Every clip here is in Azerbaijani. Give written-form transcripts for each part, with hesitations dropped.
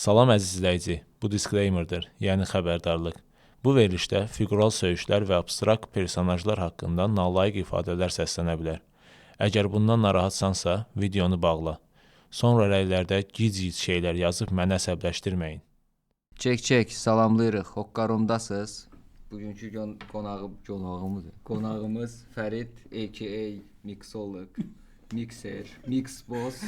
Salam əziz izləyici, bu disclaimerdir, yəni xəbərdarlıq. Bu verilişdə figural söyüşlər və abstrakt personajlar haqqında nalayiq ifadələr səslənə bilər. Əgər bundan narahatsansa, videonu bağla. Sonra rəylərdə gic-gic şeylər yazıb məni əsəbləşdirməyin. Çək, salamlayırıq. Hoqqarumdasınız. Bugünkü qonağımız Fərid, a.k.a. Mixolog, Mixer, Mixboss.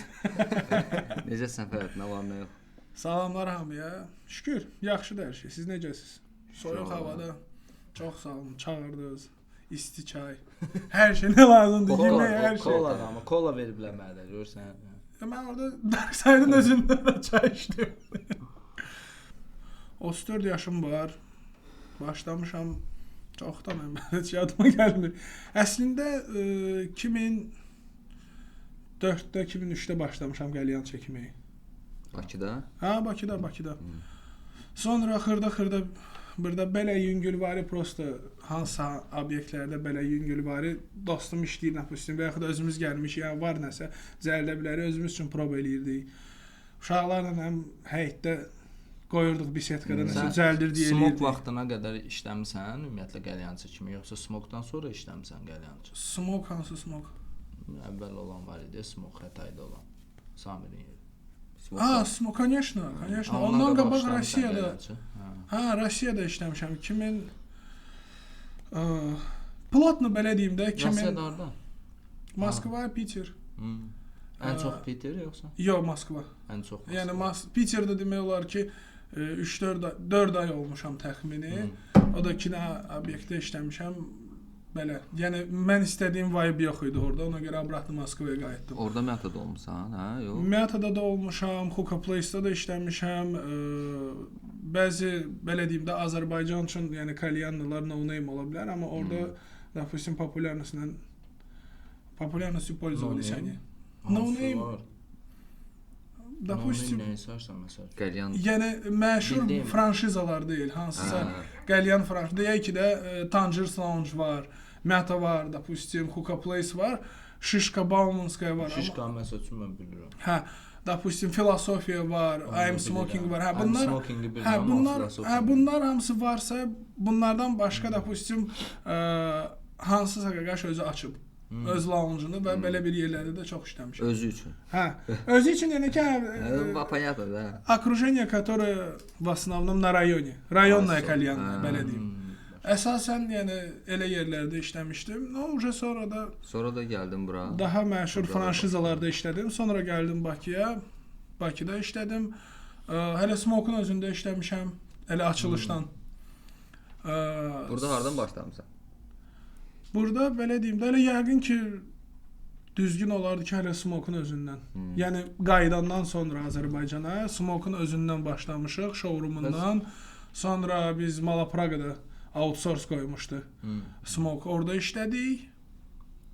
Necəsən Fərid, nə var, nə yox? Salamlar hamıya. Şükür, yaxşıdır hər şey. Siz necəsiz? Soyuq havada çox sağ olun, çağırdınız. İsti çay. Hər şey nə lazımdır, yemək, hər şey. Kola veriblər mənə, görürsən. Mən orada Darkside-ın özündən çay içdim. 34 yaşım var. Başlamışam çoxdan, heç yadıma gəlmir. Əslində 2004-də, 2003-də başlamışam qəlyan çəkməyə. Bakıda? Ha, Bakıda. Sonra xırda burada belə yüngülvari prosta hansısa obyektlərdə belə yüngülvari dostum işləyir, napustim, və yaxud da özümüz gəlmiş, yəni var nəsə zərləbləri özümüz üçün proba eləyirdik. Uşaqlarla həm həyətdə qoyurduq bisetkada nəsə cəldir deyə eləyirdik. Smok vaxtına qədər işləmisən, ümumiyyətlə qəlyançı kimi, yoxsa smokdan sonra işləmisən qəlyançı? Smok hansı smok? Əvvəl olan var idi, smok Xətayda olan. Samirin yeri. Smok, конечно. Ondan qabaq Rusiyada. Rusiyada işləmişəm. 2000 Plotno belə deyim də, 2000 Rusiyada harda? Moskva, Peter. Ən çox Peter yoxsa? Yox, Moskva. Ən çox Moskva. Yəni Peterdə demək olar ki 4 ay olmuşam təxmini. O da kino obyektdə işləmişəm. Belə. Yəni mən istədiyim vibe yox idi orada. Ona görə abratlı Moskvaya qayıtdım. Orada Metada olmusan, hə? Yox. Metada da olmuşam, Hookah Place-da da işləmişəm. Bəzi belə deyim də Azərbaycan üçün, yəni kalyanlılar no name ola bilər, amma orada допустим популярностью пользовались они. No name. Допустим, qəlyan. Yəni məşhur franşizalar deyil, hansısa qəlyan franşiza. Deyək ki də Tangiers Lounge var, Meta var, допустим, Hookah Place var, Shishka Baumanskaya var. Shishka məsəl üçün mən bilirəm. Hə, допустим, Filosofiya var, I'm Smoking var. Bunlar hamısı varsa, bunlardan başqa допустим hansısa qaqaş özü açıb. Öz lounge'unu və belə bir yerlərdə də çox işləmişəm. Özü üçün. Hə, özü üçün yəni ki, понятно, да. Окружение, которое в основном на районе. Rayonная kalyanная, belə deyim. Əsasən yəni elə yerlərdə işləmişdim. Sonra da gəldim bura. Daha məşhur franşizalarda işlədim. Sonra gəldim Bakıya. Bakıda işlədim. Hələ Smoke'un özündə işləmişəm. Elə açılışdan. Burada hardan başlamısan? Burada belə deyim də, elə yəqin ki düzgün olardı ki, hələ Smoke'un özündən. Yəni qayıdandan sonra Azərbaycana Smoke'un özündən başlamışıq, showroom-undan. Sonra biz Malapragada outsource qoymuşdu. Smoke orada işlədik.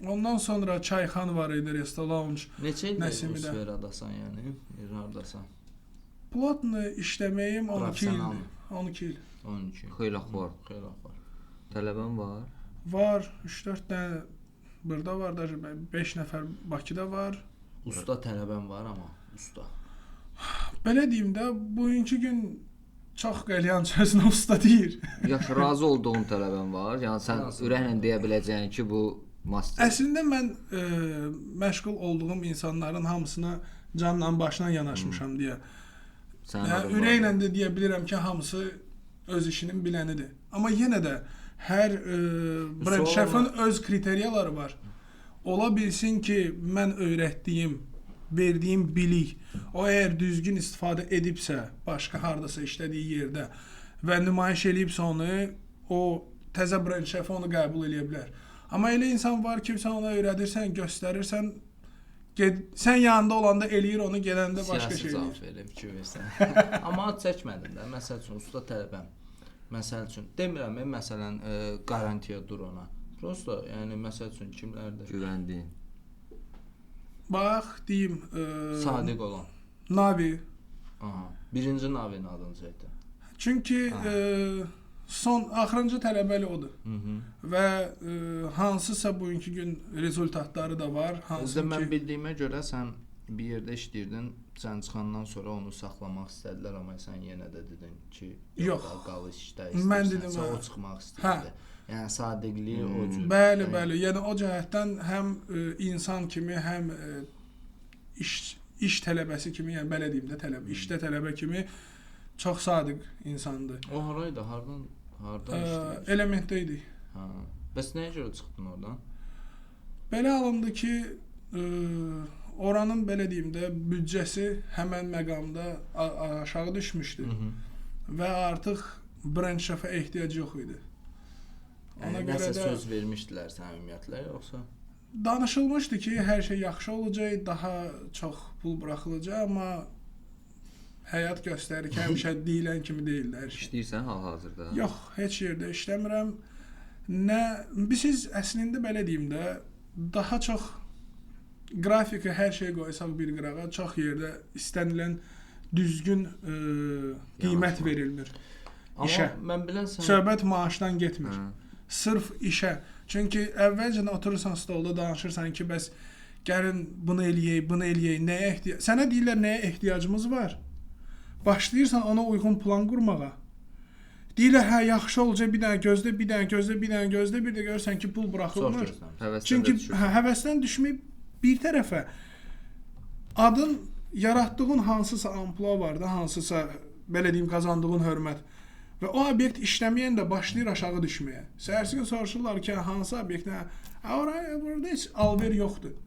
Ondan sonra Çayxan var idi, Resta Lounge. Neçə ildir bu sferadasan, yəni? Hardasan? Plotno işləməyim 12 ildir. 12 il. 12. Xeyli var. Tələbən var. Var, 3-4 dənə burada var, 5 nəfər Bakıda var. Usta tələbən var amma, usta. Belə deyim də, bugünkü gün çox qəlyan sözünə usta deyir. Yaxşı, razı olduğun tələbən var. Yəni sən ürəklə deyə biləcəyin ki, bu master. Əslində mən məşğul olduğum insanların hamısına canla başla yanaşmışam deyə. Ürəklə də deyə bilirəm ki, hamısı öz işinin bilənidir. Amma yenə də hər brand şefin öz kriteriyaları var. Ola bilsin ki, mən öyrətdiyim, verdiyim bilik, o əgər düzgün istifadə edibsə, başqa hardasa işlədiyi yerdə və nümayiş eləyibsə onu, o təzə brand şefi onu qəbul edə bilər. Amma elə insan var ki, sən ona öyrədirsən, göstərirsən, sən yanında olanda eləyir onu, gedəndə başqa şey eləyir. Siyasi cavab verir, fikir versən. Amma ad çəkmədim də, məsəl üçün, usta tələbəm. Məsəl üçün, demirəm, məsələn, garantiya dur ona. Prosto, yəni, məsəl üçün, kimlərdir? Güvəndiyin. Bax, deyim... Sadiq olan. Navi. Birinci Navi'nin adını çəkdi. Çünki axırıncı tələbəli odur. Və hansısa bugünkü gün rezultatları da var. Mən bildiyimə görə sən bir yerdə işləyirdin, sən çıxandan sonra onu saxlamaq istədilər, amma sən yenə də dedin ki, Yox. qal işdə Mən istəyirsən, dedim, o hə. çıxmaq istəyirdi. Yəni sadiqliyi o cür. Bəli, bəli. Yəni o cəhətdən həm insan kimi, həm iş tələbəsi kimi, yəni belə deyim də işdə tələbə kimi çox sadiq insandır. O haraydı? Hardan işləyirdi? Elementdə idi. Ha. Bəs nəyə görə çıxdın oradan? Belə alındı ki, oranın belə deyim də büdcəsi həmən məqamda aşağı düşmüşdü. Və artıq brend şefa ehtiyac yox idi. Ona görə də söz vermişdilər sən ümumiyyətlə, yoxsa? Danışılmışdı ki, hər şey yaxşı olacaq, daha çox pul buraxılacaq, amma həyat göstərir ki, həmişə deyilən kimi deyildi hər şey. İşləyirsən hal-hazırda? Yox, heç yerdə işləmirəm. Biz əslində belə deyim də, daha çox qrafika hər şey qoysaq bir qırağa, çox yerdə istənilən düzgün qiymət verilmir işə. Amma mən bilən sən Söhbət maaşdan getmir. Sırf işə. Çünki əvvəlcə oturursan stolda danışırsan ki, bəs gəlin bunu eləyək, nəyə ehtiyac? Sənə deyirlər nəyə ehtiyacımız var? Başlayırsan ona uyğun plan qurmağa. Deyirlər, hə, yaxşı olacaq, bir dənə gözlə, bir də görürsən ki, pul buraxılmır. Çünki həvəsdən düşməyib bir tərəfə adın yaratdığın hansısa ampula var da, hansısa belə deyim qazandığın hörmət və o obyekt işləməyəndə başlayır aşağı düşməyə. Səhərsi gün soruşurlar ki, hansı obyektə? Burada heç alver yoxdur.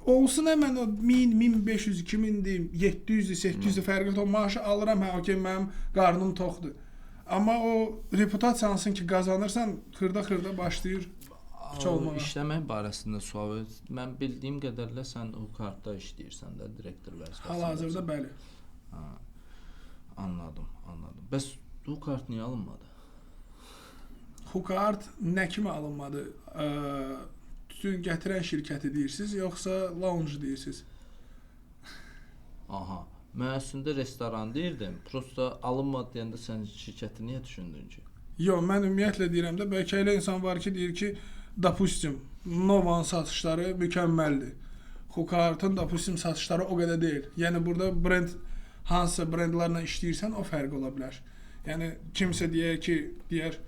Olsun həmən o 1000, 1500, 2000-dir, 700-dir, 800-dir fərqi yoxdur. O maaşı alıram, hə, okey, mənim qarnım toxdur. Amma o reputasiyansın ki, qazanırsan, xırda başlayır olmağa. İşləmək barəsində sual ver. Mən bildiyim qədərlə sən o kartda işləyirsən də, direktor vəzifəsində. Hal-hazırda bəli. Anladım. Bəs bu kart niyə alınmadı? Bu kart nə kimi alınmadı? Tütün gətirən şirkəti deyirsiniz, yoxsa lounge deyirsiniz? Aha. Mən əslində restoran deyirdim. Prosta alınmadı deyəndə sən şirkəti niyə düşündün ki? Yox, mən ümumiyyətlə deyirəm də, bəlkə elə insan var ki, deyir ki, допустим, Novanın satışları mükəmməldir. Hukartın допустим satışları o qədər deyil. Yəni burada hansısa brendlərlə işləyirsən, o fərq ola bilər. Yəni kimsə deyər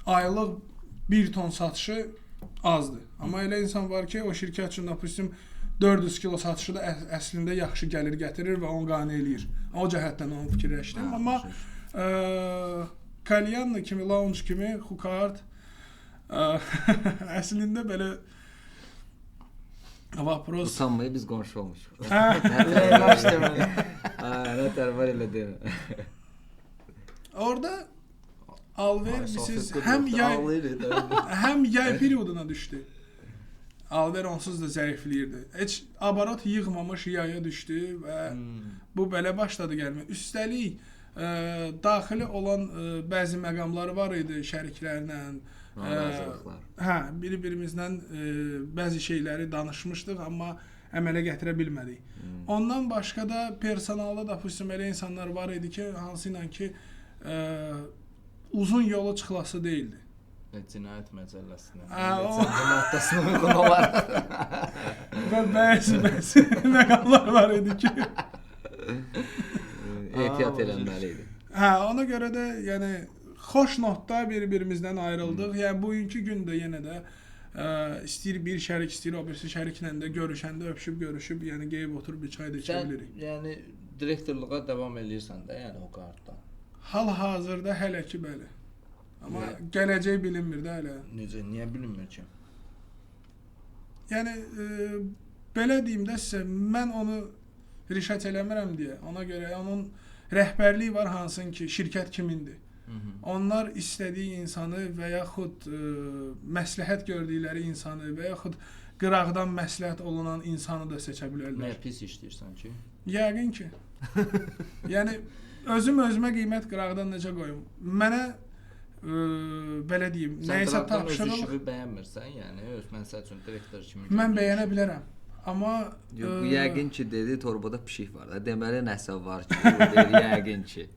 aylıq 1 ton satışı azdır. Amma elə insan var ki, o şirkət üçün допустим 400 kilo satışı da əslində yaxşı gəlir gətirir və onu qane eləyir. O cəhətdən onu fikirləşdim. Amma Kalyanlı kimi, lounge kimi Hukart əslində belə vapros. Utanmayı biz qonşu olmuşuq. Nətər var elə deyil. Orada alver siz həm yay perioduna düşdü. Alver onsuz da zəifləyirdi. Heç abarot yığmamış yaya düşdü və bu belə başladı gəlməyə. Üstəlik daxili olan bəzi məqamlar var idi şəriklərlə. Hə, bir-birimizlə bəzi şeyləri danışmışdıq, amma əmələ gətirə bilmədik. Ondan başqa da personalda допустим elə insanlar var idi ki, hansı ilə ki uzun yolu çıxılası deyildi. Cinayət məcəlləsinə. Maddəsinə uyğun olaraq. Və bəzi məqamlar var idi ki, ehtiyat eləməli idi. Hə, ona görə də yəni xoş notda bir-birimizdən ayrıldıq. Yəni bugünkü gündə yenə də istəyir bir şərik, istəyir o birisi şəriklə də görüşəndə görüşüb, yəni qeyb oturub bir çay da içə bilirik. Yəni direktorluğa davam eləyirsən də, yəni o kartda. Hal-hazırda hələ ki bəli. Amma gələcək bilinmir də hələ. Necə, niyə bilinmir ki? Yəni belə deyim də sizə, mən onu rişət eləmirəm deyə. Ona görə onun rəhbərliyi var hansın ki, şirkət kimindir. Onlar istədiyi insanı və yaxud məsləhət gördükləri insanı və yaxud qıraqdan məsləhət olunan insanı da seçə bilərlər. Nəyə pis işləyirsən ki? Yəqin ki. Yəni özümə qiymət qıraqdan necə qoyum? Mənə belə deyim, nəyisə tapşırılır. Sən qıraqdan öz işini bəyənmirsən, yəni öz məsəl üçün direktor kimi. Mən bəyənə bilərəm. Amma bu yəqin ki dedi, torbada pişik var da. Deməli nəsə var ki, deyir yəqin ki.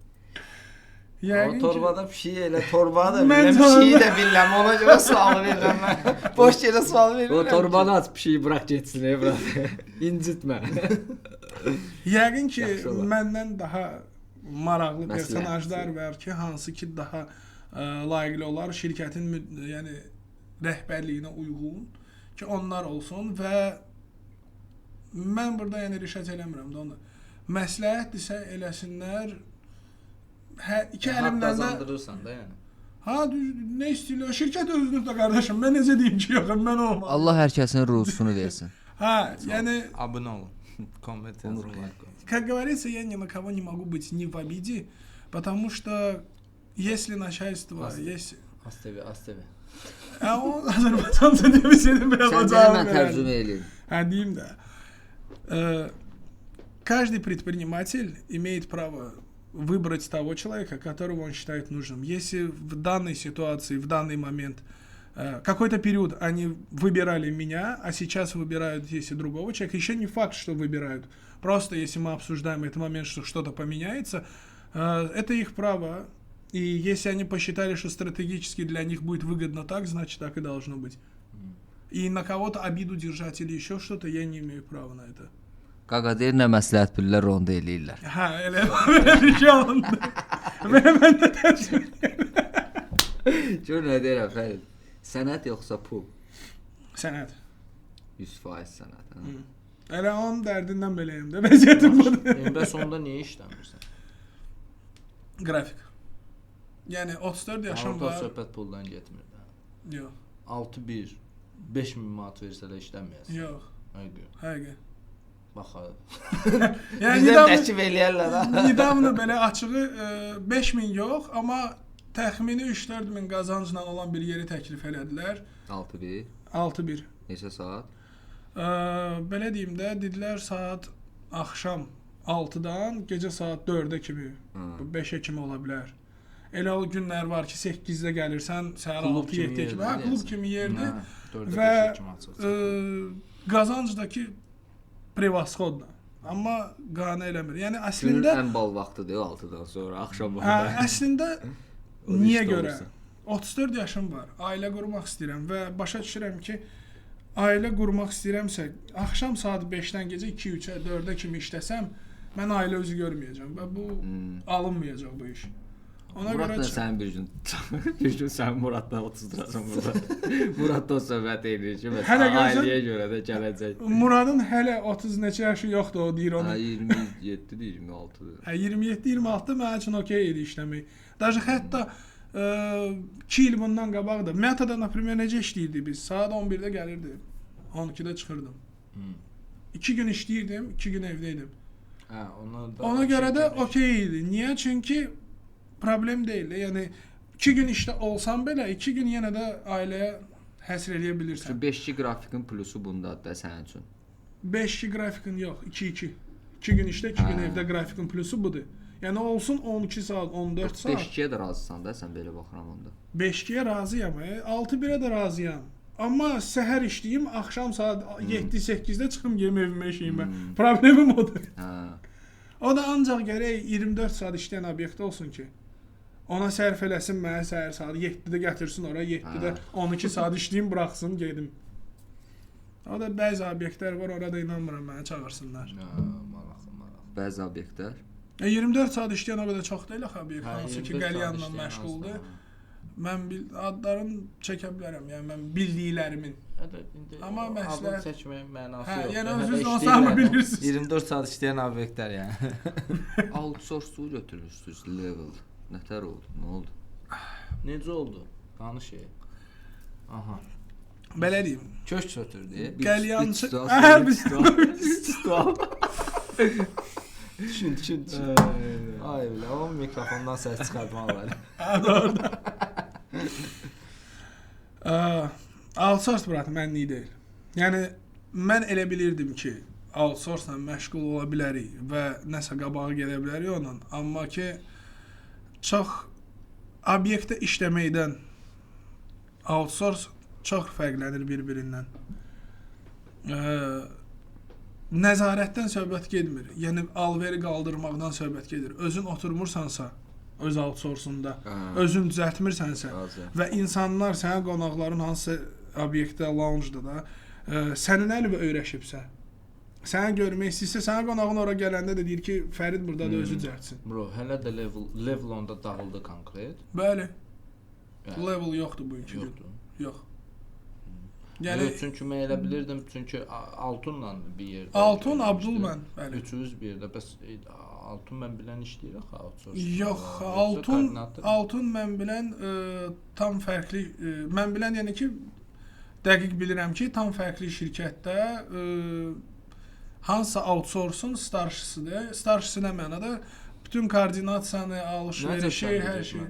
O Yəqin ki, torbada pişiyi elə torbanı da Mən bilirəm, pişiyi torba- də bilirəm, ona görə sual verirəm mən. Boş yerə sual verirəm. O torbanı aç, pişiyi bırak getsin evlat. İncitmə. yəqin ki, Yaxşı olar. məndən daha maraqlı Məsləhətli. personajlar var ki, hansı ki daha layiqli olar şirkətin yəni rəhbərliyinə uyğun ki, onlar olsun və mən burada yəni rişət eləmirəm də onu. Məsləhətdirsə eləsinlər. Hə, iki Haqq əlimdən də qazandırırsan da yəni. ha düz, nə istəyirlər? Şirkət özünüz də qardaşım. Mən necə deyim ki, yox, mən olmam. Allah hər kəsin ruzusunu versin. Ha, yəni Abunə olun. Komment yazın. like olun. как говорится, я ни на кого не могу быть не в обиде, потому что если начальство есть... Az TV. Ha, o Azərbaycanca deməsəydin biraz Sən o də cavab mən verərdim. tərcümə eləyim. Ha, deyim də. Каждый предприниматель имеет право выбрать того человека, которого он считает нужным. Если в данной ситуации, в данный момент, какой-то период они выбирали меня, а сейчас выбирают, если другого человека, еще не факт, что выбирают. Просто если мы обсуждаем этот момент, что что-то поменяется, это их право. И если они посчитали, что стратегически для них будет выгодно так, значит так и должно быть. И на кого-то обиду держать или еще что-то, я не имею права на это. Qaqa deyir, nə məsləhət bilirlər, onu da eləyirlər. Ha, elə bir şey oldu. Mən də tərcümə. Gör nə deyirəm, Fərid. Sənət yoxsa pul? Sənət. 100% sənət. Hə? Elə onun dərdindən beləyim də. Vəziyyətim budur. Bəs onda niyə işləmirsən? Qrafik. Yəni 34 yaşım Orta var. söhbət puldan getmir də. Yox. 6-1 5000 manat versələr işləməyəsən. Yox. Həqiqi. Həqiqi. Bax. Yəni Bizdən təklif eləyərlər ha. Nidamla belə açığı 5000 yox, amma təxmini 3-4 min qazancla olan bir yeri təklif elədilər. 6-1. 6-1. Neçə saat? Belə deyim də, dedilər saat axşam 6-dan gecə saat 4-ə kimi, 5-ə kimi ola bilər. Elə o günlər var ki, 8-də gəlirsən, səhər Klub 6-7-ə kimi, ha, klub kimi yerdir Və və qazancdakı prevasxodla. Amma qane eləmir. Yəni Günün əslində ən bal vaxtıdır 6-dan sonra, axşam hə, vaxtı. əslində O niyə işdə görə? olursa. 34 yaşım var. Ailə qurmaq istəyirəm və başa düşürəm ki, ailə qurmaq istəyirəmsə, axşam saat 5-dən gecə 2-3-ə, 4-ə kimi işləsəm, mən ailə özü görməyəcəm və bu alınmayacaq bu iş. Ona Murat da görə sən bir gün sən Muratla 30 durasan burada. Murat da o söhbət edir ki, Hələ məsələn, görsən- ailəyə görə də gələcək. Muradın hələ 30 neçə yaşı yoxdur, o deyir onu. Ha 27-dir, 26-dır. Hə 27-26 mənim üçün okey idi işləmək. Даже hətta 2 il bundan qabaq da Metada например necə işləyirdik biz? Saat 11-də gəlirdi. 12-də çıxırdım. 2 gün işləyirdim, 2 gün evdə idim. Hə, Ona görə də okey idi. Niyə? Çünki problem deyil. Yəni 2 gün işdə olsam belə 2 gün yenə də ailəyə həsr eləyə bilirsən. Şu 5-2 qrafikin plusu bundadır da sənin üçün. 5-2 qrafikin yox, 2-2. 2 gün işdə, 2 gün Hə. evdə qrafikin plusu budur. Yəni olsun 12 saat, 14 saat. 5-2-yə də razısan da sən belə baxıram onda. 5-2-yə razıyam, 6-1-ə də razıyam. Amma səhər işləyim, axşam saat 7-8-də çıxım yem evimə işləyim mən. Problemim odur. Hə. O da ancaq gərək 24 saat işləyən obyekt olsun ki, ona sərf eləsin mənə səhər saat 7-də gətirsin ora, 7-də 12 saat işləyim, buraxsın, gedim. O da bəzi obyektlər var, orada inanmıram mənə çağırsınlar. Maraqlı. Bəzi obyektlər 24 saat işləyən o qədər çox deyil axı obyekt, Hə, hansı ki 24 saat qəlyanla işləyən məşğuldur. azdır. Mən adlarını çəkə bilərəm, yəni mən bildiklərimin. Amma məsləhət- Adını çəkməyin mənası Hə, yoxdur. yəni Hələ özünüz işləyirlər. olsanmı bilirsiniz? 24 saat işləyən obyektlər yəni. outsource-u götürürsüz level. Nətər oldu? Nə oldu? Necə oldu? Danış. Aha. Belə deyim. Köşk sötürdü. Qəlyançı. Üç Hə, biz Düşün. Ay bilə, o mikrofondan səs çıxartmaq var. outsource bırak mənlik deyil. Yəni mən elə bilirdim ki, outsource-la məşğul ola bilərik və nəsə qabağa gedə bilərik onunla, amma ki çox obyektdə işləməkdən outsource çox fərqlənir bir-birindən. Nəzarətdən söhbət getmir. Yəni alveri qaldırmaqdan söhbət gedir. Özün oturmursansa öz outsourcunda. Ha. Özün düzəltmirsənsə Razı. və insanlar sənə qonaqların hansı obyektdə, lounge-da da sənin əlbə öyrəşibsə, səni görmək istəyirsə, sənə qonağın ora gələndə də deyir ki, Fərid burada da özü düzəltsin. Bro, hələ də level onda dağıldı konkret. Bəli. Yəni, Level yoxdur bu iki gün. yoxdur. Yox. Yəni çünki mən elə bilirdim, çünki Altunla bir yerdə. Altun Abdul mən, bəli. Üçünüz bir yerdə. Bəs Altun mən bilən işləyir axı outsourcing. Yox, Altun mən bilən tam fərqli, mən bilən yəni ki, dəqiq bilirəm ki, tam fərqli şirkətdə hansısa outsource'un starşısıdır. Starşısı nə mənada? Bütün koordinasiyanı, alış-verişi, hər şey.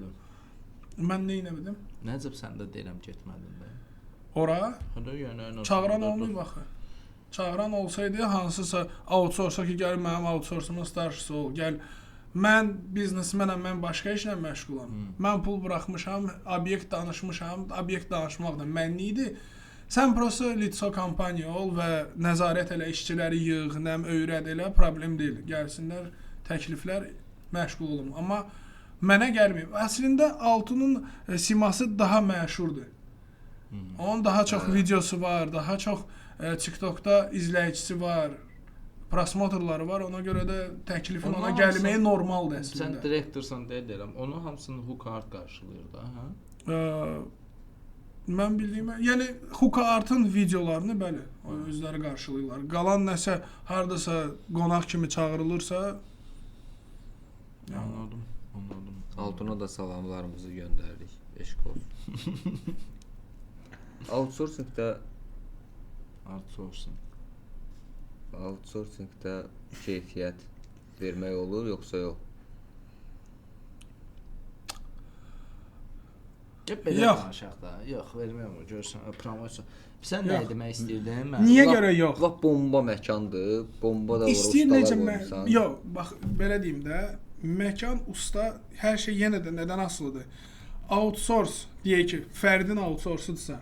Mən nə etmədim? Nəcəb sən də deyirəm getmədin də. Ora Hədə yəni çağıran olmayıb axı. Çağıran olsaydı hansısa outsource ki, gəl mənim outsource'umun starşısı ol, gəl. Mən biznesmenəm, mən başqa işlə məşğulam. Mən pul buraxmışam, obyekt danışmışam, obyekt danışmaq da mənli idi. Sən prosta litso kompaniya ol və nəzarət elə, işçiləri yığ, nəm öyrəd elə, problem deyil. Gəlsinlər, təkliflər məşğul olum. Amma mənə gəlməyib. Əslində Altunun siması daha məşhurdur. Onun daha çox videosu var, daha çox TikTokda izləyicisi var, prosmotorları var. Ona görə də təklifin ona gəlməyi normaldır əslində. Sən direktorsan deyə deyirəm. Onun hamısını Hookart qarşılayır da, hə? Mən bildiyimə, yəni Hookart-ın videolarını bəli, özləri qarşılayırlar. Qalan nəsə hardasa qonaq kimi çağırılırsa, Anladım. Altuna da salamlarımızı göndəririk. Eşq olsun. Outsourcingdə keyfiyyət vermək olur, yoxsa yox? Belə Yox. danışaq da. Yox, verməyəm o görsən promosiya. Sən Yox. nə demək istəyirdin? Niyə görə yox? Lap bomba məkandır. Bomba da var. İstəyir ustalar necə qoyursan. yox, bax belə deyim də, məkan usta hər şey yenə də nədən asılıdır? Outsource deyək ki, Fəridin outsource-udursa,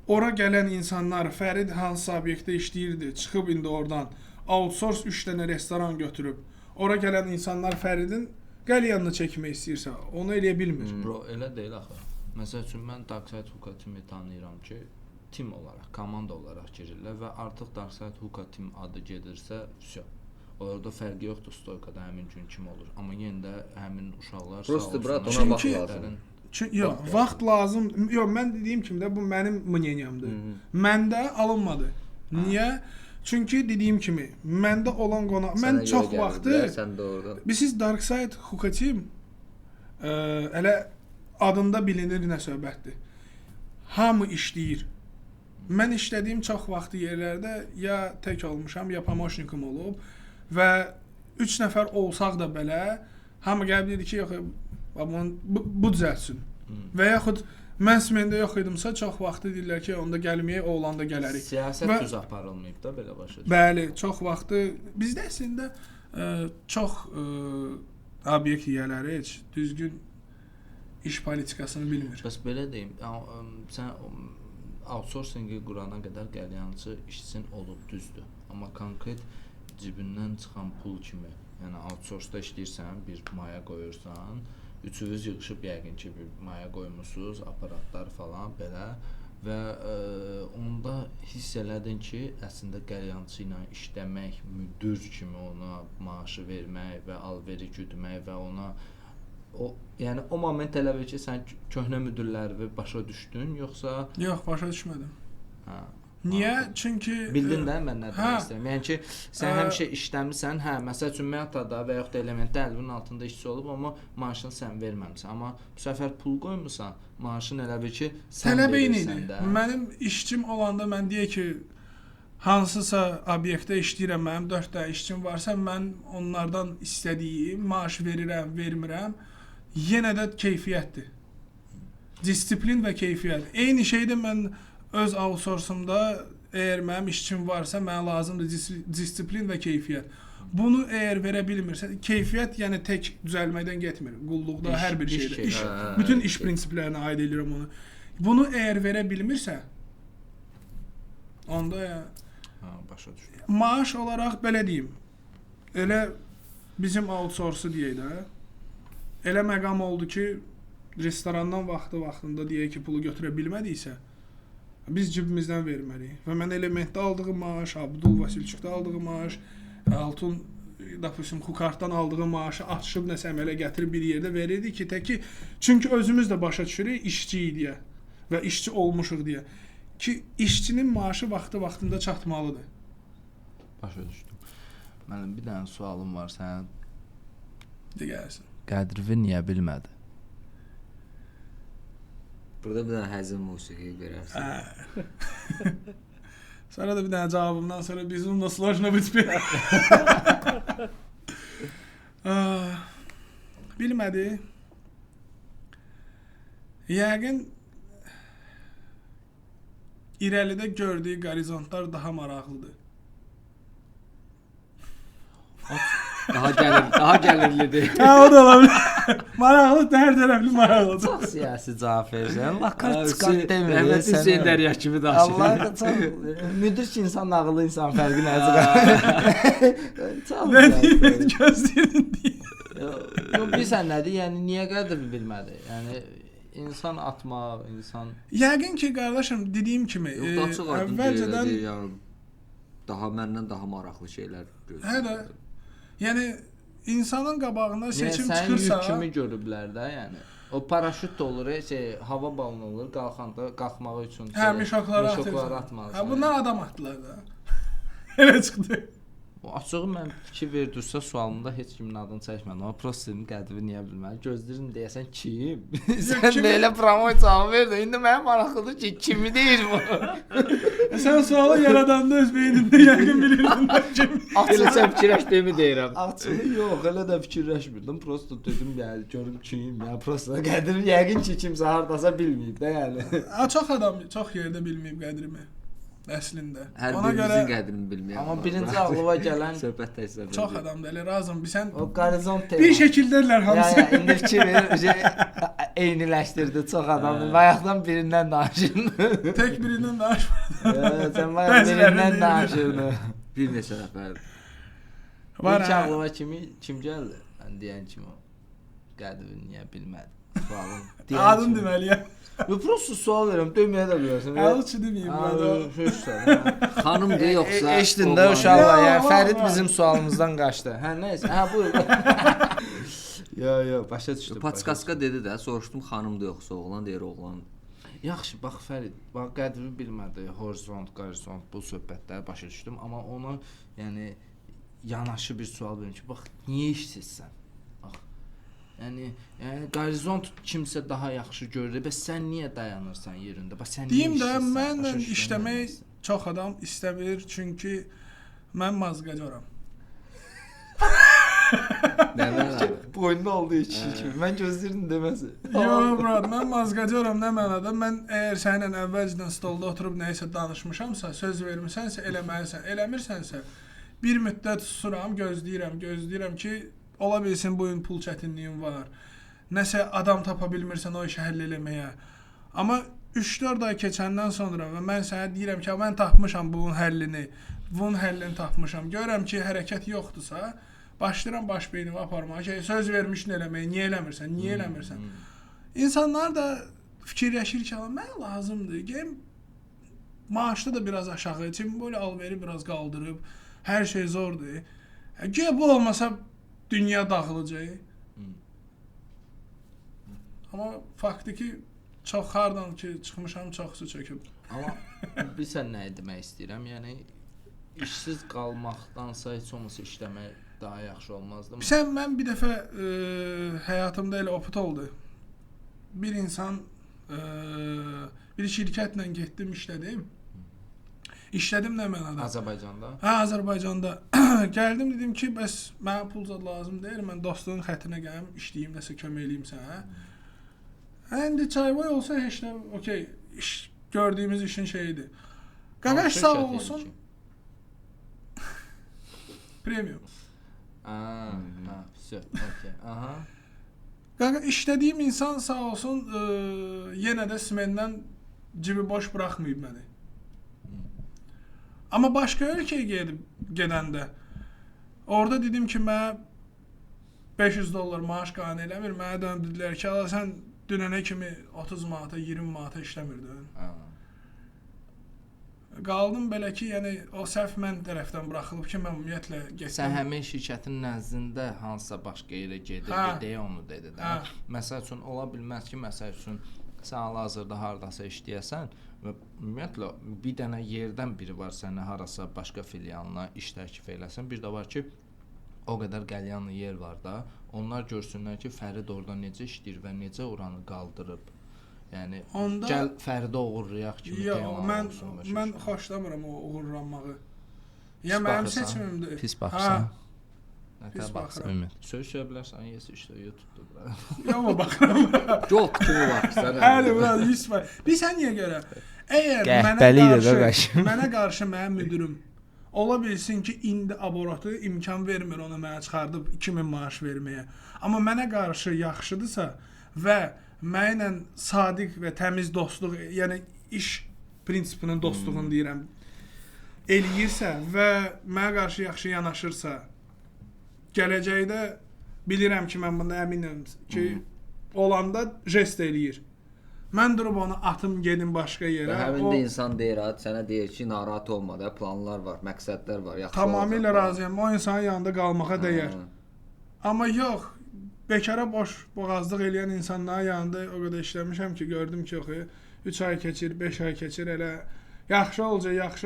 ora gələn insanlar Fərid hansı obyektdə işləyirdi, çıxıb indi oradan outsource 3 dənə restoran götürüb, ora gələn insanlar Fəridin qəlyanını çəkmək istəyirsə, onu eləyə bilmir. Bro, elə deyil axı. Məsəl üçün mən Darkside Hookah Team-i tanıyıram ki, tim olaraq, komanda olaraq girirlər və artıq Darkside Hookah Team adı gedirsə, vəsə. Orada fərqi yoxdur stoykada həmin gün kim olur. Amma yenə də həmin uşaqlar Prosta brat, ona Çünki- vaxt lazım. Yox, vaxt lazım. Yox, mən dediyim kimi də bu mənim мнениямdır. Məndə alınmadı. Niyə? Çünki dediyim kimi, məndə olan qonaq, mən çox vaxtı sən də orada. Biz Darkside Hookah Team elə adında bilinir nə söhbətdir. Hamı işləyir. Mən işlədiyim çox vaxtı yerlərdə ya tək olmuşam, ya pomoşnikim olub və 3 nəfər olsaq da belə hamı gəlib dedi ki, yox, bu düzəlsin. Və yaxud mən smendə yox idimsə, çox vaxtı deyirlər ki, onda gəlməyək, oğlanda gələrik. Siyasət düz aparılmayıb da belə başa düşürəm. Bəli, çox vaxtı bizdə əslində çox obyekt yiyələri heç düzgün iş politikasını bilmir. Bəs belə deyim, sən outsourcing-i qurana qədər qəlyançı işçin olub düzdür. Amma konkret cibindən çıxan pul kimi, yəni outsource-da işləyirsən, bir maya qoyursan, üçünüz yığışıb yəqin ki, bir maya qoymusunuz, aparatlar falan belə və onda hiss elədin ki, əslində qəlyançı ilə işləmək, müdür kimi ona maaşı vermək və alveri güdmək və ona yəni o moment tələb edir ki, sən köhnə müdirləri başa düşdün, yoxsa Yox, başa düşmədim. hə. Niyə? Çünki Bildin də mən nə demək istəyirəm. Yəni ki, sən həmişə işləmisən, hə, məsəl üçün Meta-da və yaxud da Elementdə əlinin altında işçi olub, amma maaşını sən verməmisən. Amma bu səfər pul qoymusan, maaşın elə bil ki, sən tələb eyni verirsən idi. də. Mənim işçim olanda mən deyək ki, hansısa obyektdə işləyirəm, mənim 4 dənə işçim varsa, mən onlardan istədiyim maaş verirəm, vermirəm. Yenə də keyfiyyətdir. Disiplin və keyfiyyət. Eyni şeydə mən öz outsource'umda əgər mənim işçim varsa, mənə lazımdır disiplin və keyfiyyət. Bunu əgər verə bilmirsə, keyfiyyət yəni tək düzəlməkdən getmir. Qulluqda hər bir şeydə. Bütün iş prinsiplərinə aid edirəm onu. Bunu əgər verə bilmirsə, onda Başa düşdüm. maaş olaraq belə deyim. Elə bizim outsource-u deyək də. elə məqam oldu ki, restorandan vaxtında deyək ki, pulu götürə bilmədiksə, biz cibimizdən verməliyik. Və mən Elementdə aldığım maaş, Abdul Vasilçukda aldığım maaş, Altun допустим Xukartdan aldığım maaşı açıb nəsə əmələ gətirib bir yerdə verirdi ki, təki çünki özümüz də başa düşürük işçiyik deyə və işçi olmuşuq deyə ki, işçinin maaşı vaxtında çatmalıdır. Başa düşdüm. Mənim bir dənə sualım var sənin. Deyərsən. Qədrivi niyə bilmədi? Burada bir dənə həzin musiqi verərsən. Sonra da bir dənə cavabımdan sonra bizimlə sложно быть. Bilmədi. Yəqin irəlidə gördüyü qorizontlar daha maraqlıdır. Daha gəlirlidir. Hə, o da ola bilər. Maraqlı, hər tərəfli maraqlıdır. Çox siyasi cavab verirsən. Lakart çıxart Əhməd demir. Hüseyn Dərya kimi daşıyır. Allah çox müdrik insan ağıllı insan fərqi nədir? Nə deyir, gözlərin deyir. Yox, bilirsən nədir? Yəni niyə qədrini bilmədi? Yəni insan atmaq, insan Yəqin ki, qardaşım, dediyim kimi, Yox, da əvvəlcədən yəni daha məndən daha maraqlı şeylər görürəm. hə də yəni insanın qabağına seçim sən çıxırsa, yük kimi görüblər də, yəni. O paraşüt da olur, hava balonu olur, qalxanda qalxmağı üçün. hə, mişokları atmalısan. Hə, bunlar adam atdılar da. Elə çıxdı. O açığı mən fikir verdiysə sualımda heç kimin adını çəkmədim. Amma prosta dedim qədri niyə bilməli? Gözlərim deyəsən kim? Sən kim? də elə promo cavab verdin. İndi mənim maraqlıdır ki, kimi deyir bu? Sən sualı yaradanda öz beynində yəqin bilirdin də kim. Elə sən fikirləşdiyimi deyirəm. Açığı yox, elə də fikirləşmirdim. Prosta dedim, yəni görüm kim, ya prosta qədri yəqin ki, kimsə hardasa bilməyib də, yəni. Çox adam çox yerdə bilməyib qədrimi. Əslində. Hər Ona görə birimizin qədrini bilməyəm. Amma birinci ağlıma gələn söhbət təsir. çox adam da elə razım. Sən o qorizont bir şəkildədirlər hamısı. Yəni indi fikir verir, eyniləşdirdi çox adamı. Bayaqdan birindən danışın. Tək birindən danışmır. Sən bayaq birindən danışın. Bir neçə nəfər. Var İlk ha. ağlıma kim gəldi? Mən deyən kimi o. Qədri niyə bilmədi? Sualım. Adın deməliyəm. Yo, prosta sual verirəm, deməyə də bilərsən. Əliçi deməyim burada. Xanımdır yoxsa? Eşdində uşaqlar, Ya, yəni var, Fərid var. bizim sualımızdan qaçdı. Hə, nəysə. Hə, buyur. Yo, başa düşdüm. Paçkaska dedi də, soruşdum xanımdır yoxsa oğlan, deyir oğlan. Yaxşı, bax Fərid, bax qədri bilmədi, horizont, qorizont bu söhbətləri başa düşdüm, amma ona yəni yanaşı bir sual verim ki, bax niyə işsizsən? Bax. Yəni qorizont kimsə daha yaxşı görür, bəs sən niyə dayanırsan yerində? Bax sən Deyim də işsizsən? mənlə Başa düşdün, işləmək nəsə? çox adam istəmir çünki mən mazqacoram. Nə mənada? Boynunda olduğu kişi kimi. Mən gözlərini deməsi. Yox, brat, mən mazqacoram nə mənada? Mən əgər səninlə əvvəlcədən stolda oturub nəyisə danışmışamsa, söz vermisənsə, eləməlisən. Eləmirsənsə, bir müddət susuram, gözləyirəm ki, ola bilsin bu gün pul çətinliyim var. Nəsə adam tapa bilmirsən o işi həll eləməyə. Amma 3-4 ay keçəndən sonra və mən sənə deyirəm ki, mən tapmışam bunun həllini tapmışam. Görürəm ki, hərəkət yoxdursa, başlayıram baş beynimi aparmağa ki, söz vermişdin eləməyə, niyə eləmirsən? İnsanlar da fikirləşir ki, mənə lazımdır. Geyim maaşda da biraz aşağı, çünki böyle alveri biraz qaldırıb, hər şey zordur. Güya bu olmasa dünya dağılacaq. Amma faktı ki, çox hardan ki çıxmışam, çoxsu çöküb. Amma bilirsən nə demək istəyirəm? Yəni işsiz qalmaqdansa heç olmasa işləmək daha yaxşı olmazdı mı? Mən bir dəfə həyatımda elə oput oldu. Bir insan bir şirkətlə getdim, işlədim. İşlədim nə mənada? Azərbaycanda. Hə, Azərbaycanda. Gəldim, dedim ki, bəs mənə pul zad lazım deyil, mən dostluğun xətrinə gəlim, işləyim, nəsə kömək eləyim sənə. İndi çayboy olsa heç nə, okey, gördüyümüz işin şeyidir. Qaqaş sağ olsun. Premium. Okey. Aha. Qaqa işlədiyim insan sağ olsun, yenə də Smendən cibi boş buraxmayıb məni. Amma başqa ölkəyə gedəndə orada dedim ki, mən $500 maaş qane eləmir. Mənə döndürdülər ki, ala sən dünənə kimi 30 manata, 20 manata işləmirdin. Hə. Qaldım belə ki, yəni o səhv mən tərəfdən buraxılıb ki, mən ümumiyyətlə getdim. Sən həmin şirkətin nəzdində hansısa başqa yerə gedirdi deyə onu dedi də. Məsəl üçün ola bilməz ki, məsəl üçün sən hal-hazırda hardasa işləyəsən və ümumiyyətlə bir dənə yerdən biri var səni harasa başqa filialına iş təklif eləsən, bir də var ki, o qədər qəlyanlı yer var da, onlar görsünlər ki, Fərid orada necə işləyir və necə oranı qaldırıb. Yəni onda gəl Fəridə oğurlayaq kimi deyə mən xoşlamıram o oğurlanmağı. Ya mənim seçimimdir. Pis baxırsan. Pis baxıram. Söyləyə bilərsən, yes işte YouTube-da bura. Yox, baxıram. Çok kimi baxırsan. Hələ bura 100%. Bilirsən niyə görə? Əgər mənə qarşı mənim müdürüm ola bilsin ki, indi aboratu imkan vermir ona mənə çıxardıb 2000 maaş verməyə. Amma mənə qarşı yaxşıdırsa və mənlə sadiq və təmiz dostluq, yəni iş prinsipinin dostluğunu deyirəm, eləyirsə və mənə qarşı yaxşı yanaşırsa, gələcəkdə bilirəm ki, mən bunda əminəm ki, olanda jest eləyir. Mən durub onu atım gedim başqa yerə. Həmin də insan deyir, sənə deyir ki, narahat olma da, planlar var, məqsədlər var, yaxşı olacaq. Tamamilə razıyam. O insanın yanında qalmağa dəyər. Amma yox, bekara boş boğazlıq eləyən insanların yanında o qədər işləmişəm ki, gördüm ki, 3 ay keçir, 5 ay keçir, elə yaxşı olacaq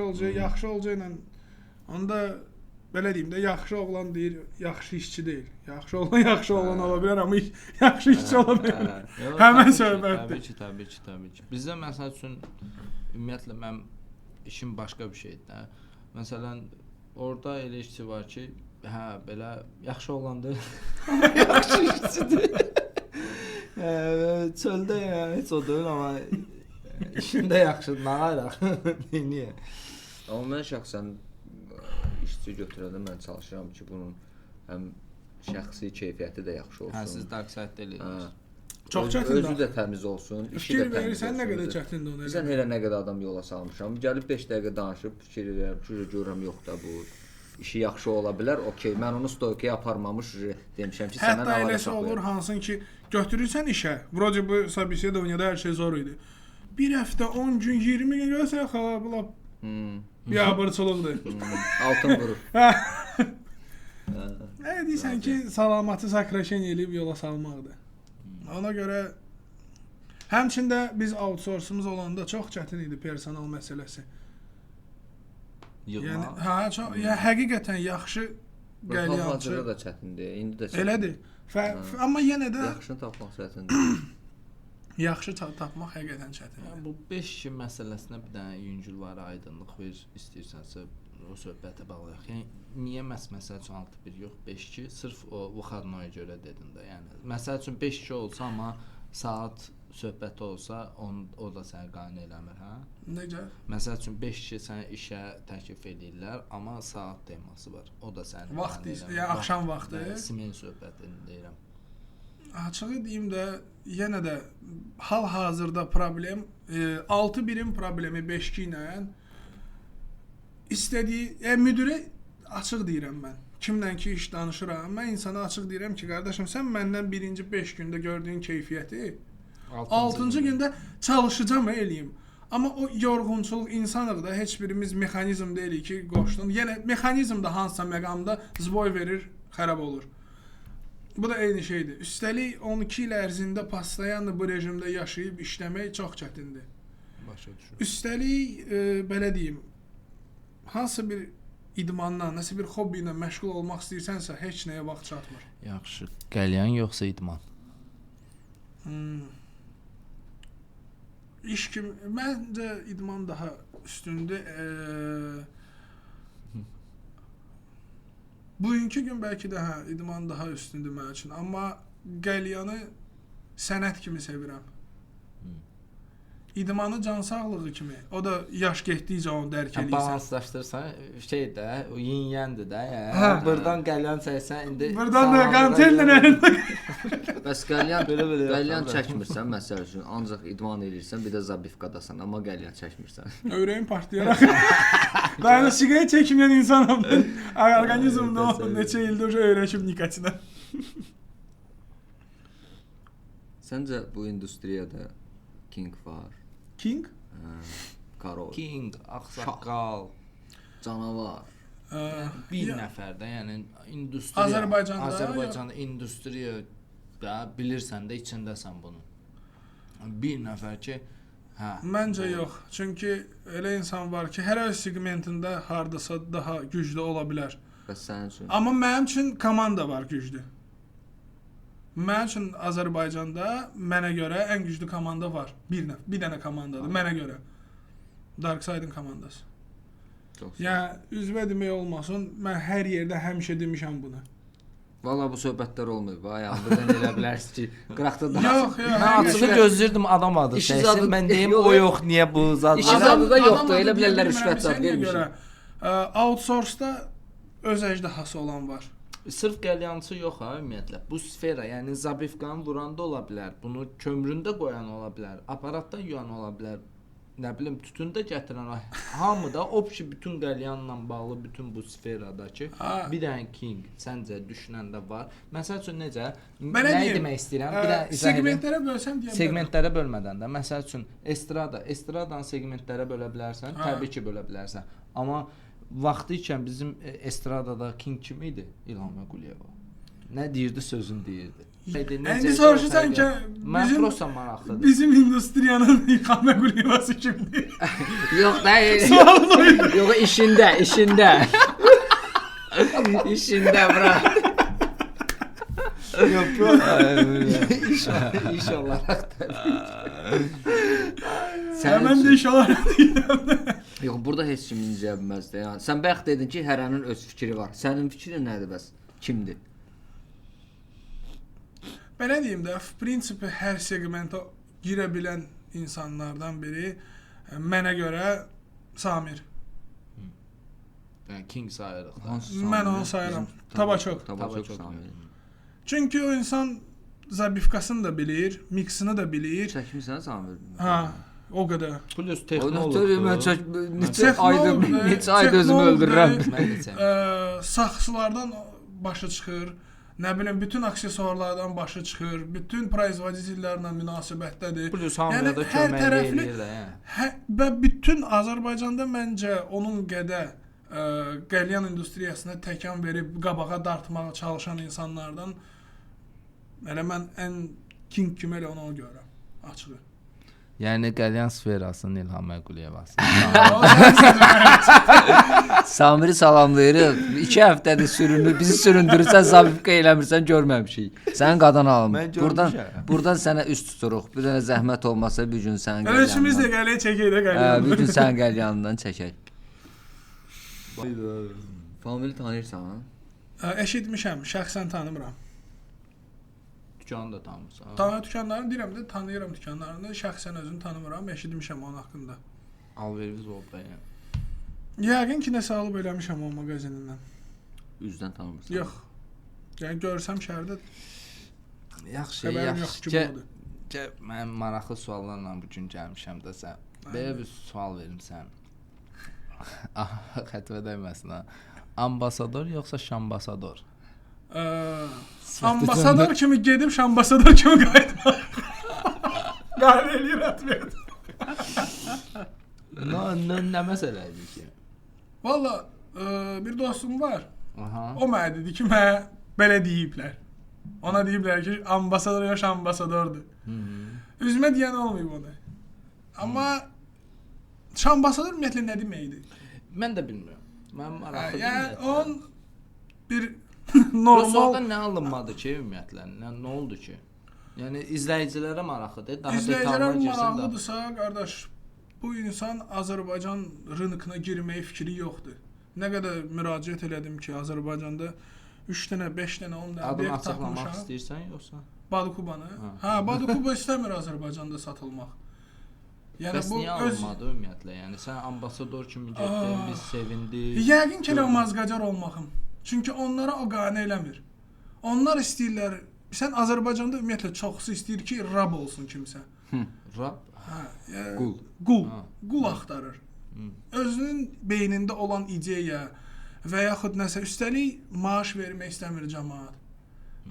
ilə onda belə deyim də, yaxşı oğlan deyir, yaxşı işçi deyil. Yaxşı oğlan ola bilər, amma yaxşı işçi ola bilər. Həmən söhbətdir. Təbii ki. Bizdə məsəl üçün ümumiyyətlə mən işim başqa bir şeydir də. Məsələn, orada elə işçi var ki, hə, belə yaxşı oğlandır. Yaxşı işçidir. Çöldə yəni heç o deyil, amma işində yaxşıdır, nə ayraq. Niyə? Amma mən şəxsən işçi götürəndə mən çalışıram ki, bunun həm şəxsi keyfiyyəti də yaxşı olsun. Hə, siz dark side eləyirsiniz. Çox çətindir. Özü də təmiz olsun, işi də təmiz olsun. Sən nə qədər çətindir onu elə. Sən elə nə qədər adam yola salmışam. Gəlib 5 dəqiqə danışıb fikir edirəm, görürəm yox da bu işi yaxşı ola bilər. Okey, mən onu stoykaya aparmamış demişəm ki, sənə nə var. Hətta eləsə olur hansın ki, götürürsən işə. Vroce bu собеседованияda hər şey zor idi. Bir həftə, 10 gün, 20 gün görsən xala bu lap biabırçılıqdır. Altın vurur. Nə deyirsən ki, salamatı sakraşen eləyib yola salmaqdır. Ona görə həmçində biz outsource'umuz olanda çox çətin idi personal məsələsi. Yəni çox həqiqətən yaxşı qəlyançı da çətindir, indi də çətindir. Elədir. Amma yenə də yaxşını tapmaq çətindir. Yaxşı tapmaq həqiqətən çətindir. Bu 5 kişi məsələsinə bir dənə yüngül var, aydınlıq ver istəyirsənsə o söhbətə bağlayaq. Yəni niyə məsəl üçün 6-1 yox 5-2? Sırf o Vuxadnoya görə dedin də. Yəni məsəl üçün 5-2 olsa, amma saat söhbəti olsa, o da səni qane eləmir, hə? Necə? Məsəl üçün 5 kişi sənə işə təklif edirlər, amma saat teması var. O da səni vaxt istəyir, yəni axşam vaxtı. Simen söhbətini deyirəm. Açığı deyim də, yenə də hal-hazırda problem 6-1-in problemi 5-2 ilə istədiyi, müdirə açıq deyirəm mən. Kimlə ki iş danışıram, mən insana açıq deyirəm ki, qardaşım, sən məndən birinci 5 gündə gördüyün keyfiyyəti 6-cı gündə çalışacağam eləyim. Amma o yorğunçuluq insanıq da, heç birimiz mexanizm deyilik ki, qoşdun. Yenə mexanizm da hansısa məqamda zboy verir, xərab olur. Bu da eyni şeydir. Üstəlik 12 il ərzində pastayanlı bu rejimdə yaşayıb işləmək çox çətindir. Başa düşürəm. Üstəlik belə deyim, hansısa bir idmanla, nəsə bir hobbi ilə məşğul olmaq istəyirsənsə, heç nəyə vaxt çatmır. Yaxşı. Qəlyan yoxsa idman? İş kimi, məncə idman daha üstündür. Bugünkü gün bəlkə də idman daha üstündür mənim üçün, amma qəlyanı sənət kimi sevirəm. İdmanı can sağlığı kimi. O da yaş getdikcə onu dərk edirsən. Balanslaşdırsan, şey də, o yin-yəndir də. Yəni burdan qəlyan çəksən, indi burdan da qantellə əlində. Bəs qəlyan çəkmirsən, məsəl üçün, ancaq idman edirsən, bir də zabifqadasan, amma qəlyan çəkmirsən. Ürəyim partlayaraq. Mən siqaret çəkməyən insanam. Orqanizmdə neçə ildir öyrəşib nikotinə. Səncə bu industriyada king var? King? Karol, King, ağsaqqal, canavar. bir Ya- nəfər də, yəni industriya Azərbaycanda industriya da bilirsən də içindəsən bunun. Bir nəfər ki, hə. Məncə yox. Çünki elə insan var ki, hər öz segmentində hardasa daha güclü ola bilər. Bəs sənin üçün? Amma mənim üçün komanda var güclü. Mənim üçün Azərbaycanda mənə görə ən güclü komanda var. Bir dənə komandadır mənə görə. Darkside'ın komandası. Çox sağ ol. Yəni üzvə demək olmasın, mən hər yerdə həmişə demişəm bunu. Valla bu söhbətlər olmuyor. Vay buradan elə bilərsiniz ki, qıraqda da. Yox, yox. Mən həmişə- açığı gözləyirdim adam adı İşi çəksin. zadı- Mən deyim Yox, o yox. yox, niyə bu zad İşi var? zadı da Adam yoxdur, adı elə bilərlər deyə rüşvət zad bilmirəm, nəyə vermişik. görə? Outsource-da öz əjdahası olan var. Sırf qəlyançı yox ha ümumiyyətlə. Bu sfera, yəni zabifkanı vuranda ola bilər, bunu kömründə qoyan ola bilər, aparatda yuyan ola bilər. Nə bilim, tütündə gətirən hamıda opşi bütün qəlyanla bağlı bütün bu sferadakı Ha. bir dənə king səncə düşünəndə var. Məsəl üçün necə? Mənə Nə deyim, demək istəyirəm? Bir də izah edeyim. segmentlərə bölsəm deyə bilərəm. Segmentlərə bölmədən də, məsəl üçün estradanı segmentlərə bölə bilərsən, Ha. təbii ki, bölə bilərsən. Amma vaxtı ikən bizim estradada king kim idi? İlham Quliyeva. Nə deyirdi, sözün deyirdi. İndi soruşursan ki, Mən prosta maraqlıdır. bizim industriyanın İlham Quliyevası kimdir? Yox, deyil. Yox, işində. İşində bura. Yox, prosta. İnşallah. Mən də iş olaraq deyirəm. Yox, burada heç kim incəyə bilməz də. Yəni sən bəxt dedin ki, hərənin öz fikri var. Sənin fikrin nədir bəs? Kimdir? Belə deyim də, prinsipi hər segmentə girə bilən insanlardan biri mənə görə Samir. Yəni king sayırıq. Mən onu sayıram. Tabaçok. Tabaçok. Çünki o insan zabifkasını da bilir, miksini də bilir. Çəkmisən Samir? Ha, o qədər. Plus Neçə ayda özümü öldürürəm. Saxsılardan başa çıxır. Nə bilim, bütün aksesuarlardan başı çıxır, bütün производительlərlə münasibətdədir. Plus hamıya da hər kömək tərəfli eləyir də, yəni. və bütün Azərbaycanda məncə onun qədər qəlyan industriyasına təkan verib qabağa dartmağa çalışan insanlardan elə mən ən king kimi elə onu görürəm, açığı. Yəni qəlyan sferasının İlham Quliyevası. Samiri salamlayırıq. 2 həftədir sürünür. Bizi süründürürsən, zabifka eləmirsən, görməmişik. Sənin qadan alım. Mən görmüşəm. Buradan sənə üst tuturuq. Bir dənə zəhmət olmasa bir gün sənin Elə üçümüz də qələyə çəkək də qəlyan. bir gün sənin qəlyanından çəkək. Famili tanıyırsan? Eşitmişəm, şəxsən tanımıram. Dükanı da tanımırsan. Dükanlarını deyirəm də, tanıyıram dükanlarını, şəxsən özünü tanımıram, eşitmişəm onun haqqında. Alveriniz olub da yəni. Yəqin ki, nəsə alıb eləmişəm o mağazinindən. Üzdən tanımırsan? Yox. Yəni görsəm şəhərdə Yaxşı, xəbərim yox yaxşı. ki, budur. Mən maraqlı suallarla bu gün gəlmişəm də sən. Belə bir sual verim sən. Xətvə dəyməsin ha. Ambasador yoxsa şambasador? Ambasador kimi gedib şambasador kimi qayıtmaq. Qarə eləyir atmır. Nə məsələ idi ki? Valla bir dostum var. Aha. O mənə dedi ki, mənə belə deyiblər. Ona deyiblər ki, ambasador ya şambasadordur. Üzümə deyən olmayıb onu. Amma şambasador ümumiyyətlə nə deməkdir? Mən də bilmirəm. Mən maraqlı Yəni deyiləm. onun bir Normal normal nə alınmadı ki ümumiyyətlə? Nə oldu ki? Yəni izləyicilərə maraqlıdır. Daha izləyicilərə detallara girsən də. maraqlıdırsa, qardaş, bu insan Azərbaycan rынкına girməyə fikri yoxdur. Nə qədər müraciət elədim ki, Azərbaycanda 3 dənə, 5 dənə, 10 dənə Adını obyekt açıqlamaq tapmışam. istəyirsən yoxsa? Badukubanı. Ha. Ha, Badukuba istəmir Azərbaycanda satılmaq. Yəni Bəs niyə alınmadı ümumiyyətlə? Yəni sən ambasador kimi getdin, biz sevindik. Yəqin ki, elə mazqacar olmağım. Çünki onlara o qane eləmir. Onlar istəyirlər, sən Azərbaycanda ümumiyyətlə çoxsu istəyir ki, rab olsun kimsə. Rab. Hə, yəni, Qul. Qul. Ha. Qul axtarır. Özünün beynində olan ideya və yaxud nəsə üstəlik maaş vermək istəmir cəmaət.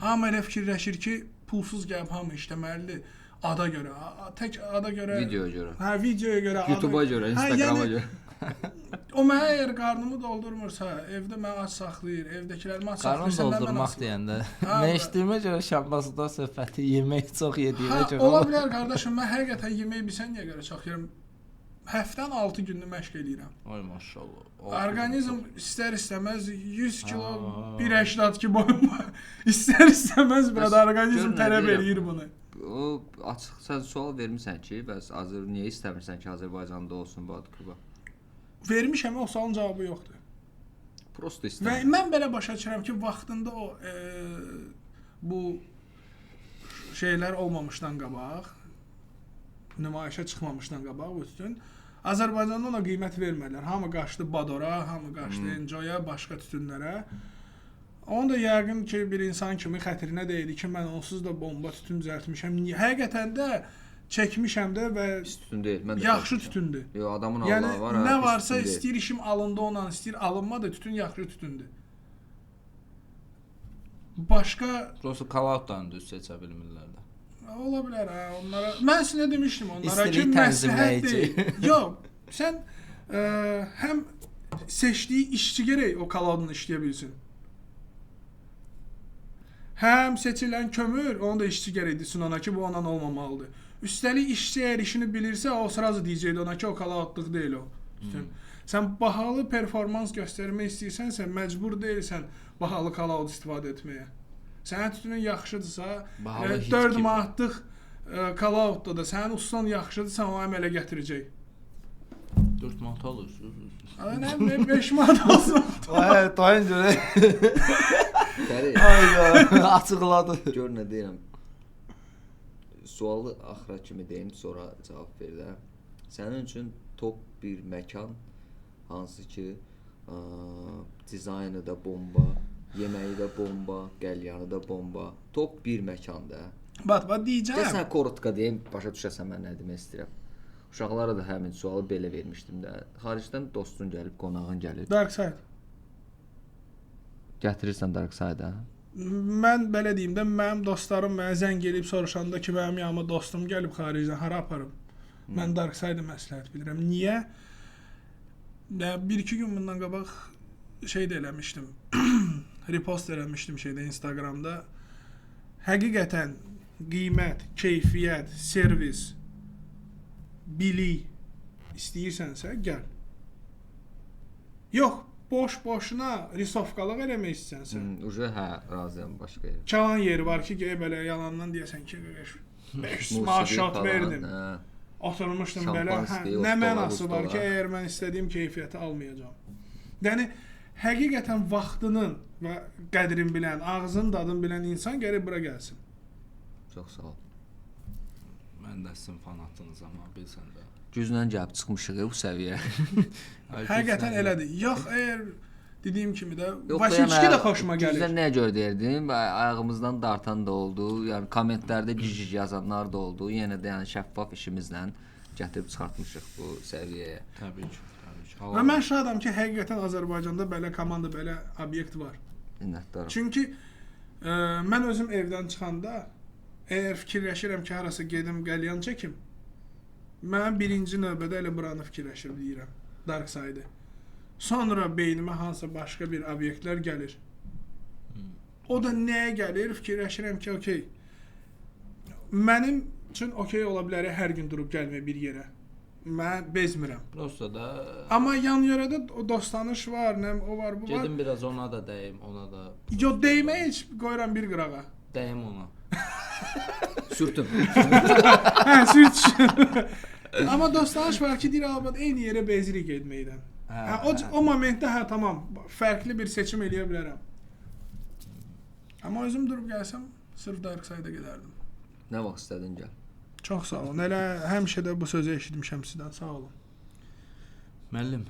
Hamı elə fikirləşir ki, pulsuz gəlib hamı işləməlidir. Ada görə, tək ada görə. Videoya görə. Hə, videoya görə. YouTube-a görə, Instagram-a görə. O mənə əgər qarnımı doldurmursa, evdə mən aç saxlayır, evdəkilərimi aç Qarın saxlayırsa doldurmaq deyəndə nə içdiyimə görə Şabbasda söhbəti yemək çox yediyimə görə. Ola bilər qardaşım, mən həqiqətən yemək bilsən niyə görə çox yeyirəm? Həftənin 6 gününü məşq eləyirəm. Ay maşallah. Orqanizm istər-istəməz 100 kilo 1.80 ki boyum var. İstər-istəməz bir orqanizm tələb eləyir bunu. O açıq sən sual vermisən ki, bəs niyə istəmirsən ki, Azərbaycanda olsun bu ad klubu? Vermişəm, o sualın cavabı yoxdur. Prosta Və istəmirəm. mən belə başa düşürəm ki, vaxtında o bu şeylər olmamışdan qabaq, nümayişə çıxmamışdan qabaq bütün Azərbaycanda ona qiymət vermirlər. Hamı qaçdı Badora, hamı qaçdı Enjoy-a, başqa tütünlərə. Onu da yəqin ki, bir insan kimi xətrinə deyildi ki, mən onsuz da bomba tütün düzəltmişəm. Həqiqətən də çəkmişəm də və Tütün deyil, mən də yaxşı tütündür. Yox, adamın Yəni Allahı var. nə varsa istəyir işim alındı ondan, istəyir alınmadı, tütün yaxşı tütündür. Başqa Prosta call-outdan düz seçə bilmirlər də. ola bilər ha, onlara. Mən sizə demişdim onlara ki, İstilik məsləhət tənzimləyici. deyil. Yox, sən həm seçdiyi işçi gərək o cloud-unu işləyə bilsin. Həm seçilən kömür, onu da işçi gərək desin ona ki, bu ondan olmamalıdır. Üstəlik işçi əgər işini bilirsə, o sırası deyəcəkdi ona ki, o cloud-luq deyil o. Sən bahalı performans göstərmək istəyirsənsə, məcbur deyilsən bahalı cloud istifadə etməyə. Sənin tütünün yaxşıdırsa, Bahalı hit 4 kimi. manatlıq cloud-da da sənin ustan yaxşıdırsa, o əmələ gətirəcək. 4 manat alırsınız. Nə, 5 manat olsun. Ay, dayın görə. Bəli. Ay, açıqladı. Gör nə deyirəm. Sualı axıra kimi deyim, sonra cavab ver də. Sənin üçün top bir məkan hansı ki, dizaynı da bomba, yeməyi də bomba, qəlyanı da bomba. Top bir məkanda. Bax, deyəcəm. Sən korotka deyim, başa düşəsən mən nə demək istəyirəm. Uşaqlara da həmin sualı belə vermişdim də. Xaricdən dostun gəlib, qonağın gəlib. Dark Side. Gətirirsən Dark Side-a. Mən belə deyim də, mənim dostlarım mənə zəng eləyib soruşanda ki, mənim yanıma dostum gəlib xaricdən, hara aparıb? Mən Dark Side-ı məsləhət bilirəm. Niyə? 1-2 gün bundan qabaq şey də eləmişdim. Repost eləmişdim şeydə Instagramda. Həqiqətən qiymət, keyfiyyət, servis, bilik istəyirsənsə gəl. Yox, boş-boşuna risovkalıq eləmək istəyirsən. Uca hə, razıyam başqa yer. Çalan yeri var ki, gəl belə yalandan deyəsən ki, 500 manat şot verdim. Oturmuşdum belə. Nə mənası var ki, əgər mən istədiyim keyfiyyəti almayacağam. Yəni həqiqətən vaxtının və qədrini bilən, ağzının dadını bilən insan gərək bura gəlsin. Çox sağ ol. Mən də sizin fanatınızam, bilsən də. Güclə gəlib çıxmışıq bu səviyyə. Həqiqətən elədir. Yox, əgər dediyim kimi də Vasilçiki də xoşuma gəlir. Güclə nəyə görə deyirdim? Ayağımızdan dartan da oldu. Yəni kommentlərdə cici yazanlar da oldu. Yenə də yəni şəffaf işimizlə gətirib çıxartmışıq bu səviyyəyə. Təbii ki, təbii ki. Və mən şadam ki, həqiqətən Azərbaycanda belə komanda, belə obyekt var. Minnətdaram. Çünki mən özüm evdən çıxanda əgər fikirləşirəm ki, harasa gedim, qəlyan çəkim, mən birinci növbədə elə buranı fikirləşirəm, deyirəm, Dark Side. Sonra beynimə hansısa başqa bir obyektlər gəlir. O da nəyə gəlir? Fikirləşirəm ki, okey, mənim üçün okey ola bilər hər gün durub gəlmək bir yerə. Mən bezmirəm. Prosta da Amma yan-yörədə o dostanış var, nə o var, bu var. gedim biraz ona da dəyim, ona da. Yo, deyməyə heç qoyuram bir qırağa. Dəyim ona. Sürtüm. Hə, sürt. Amma dostanış var ki, deyir abad eyni yerə bezirik getməkdən. O momentdə hə tamam, fərqli bir seçim eləyə bilərəm. Amma özüm durub gəlsəm, sırf Dark Side-a gedərdim. Nə vaxt istədin gəl. Çox sağ olun. Elə həmişə də bu sözü eşitmişəm sizdən. Sağ olun. Müəllim,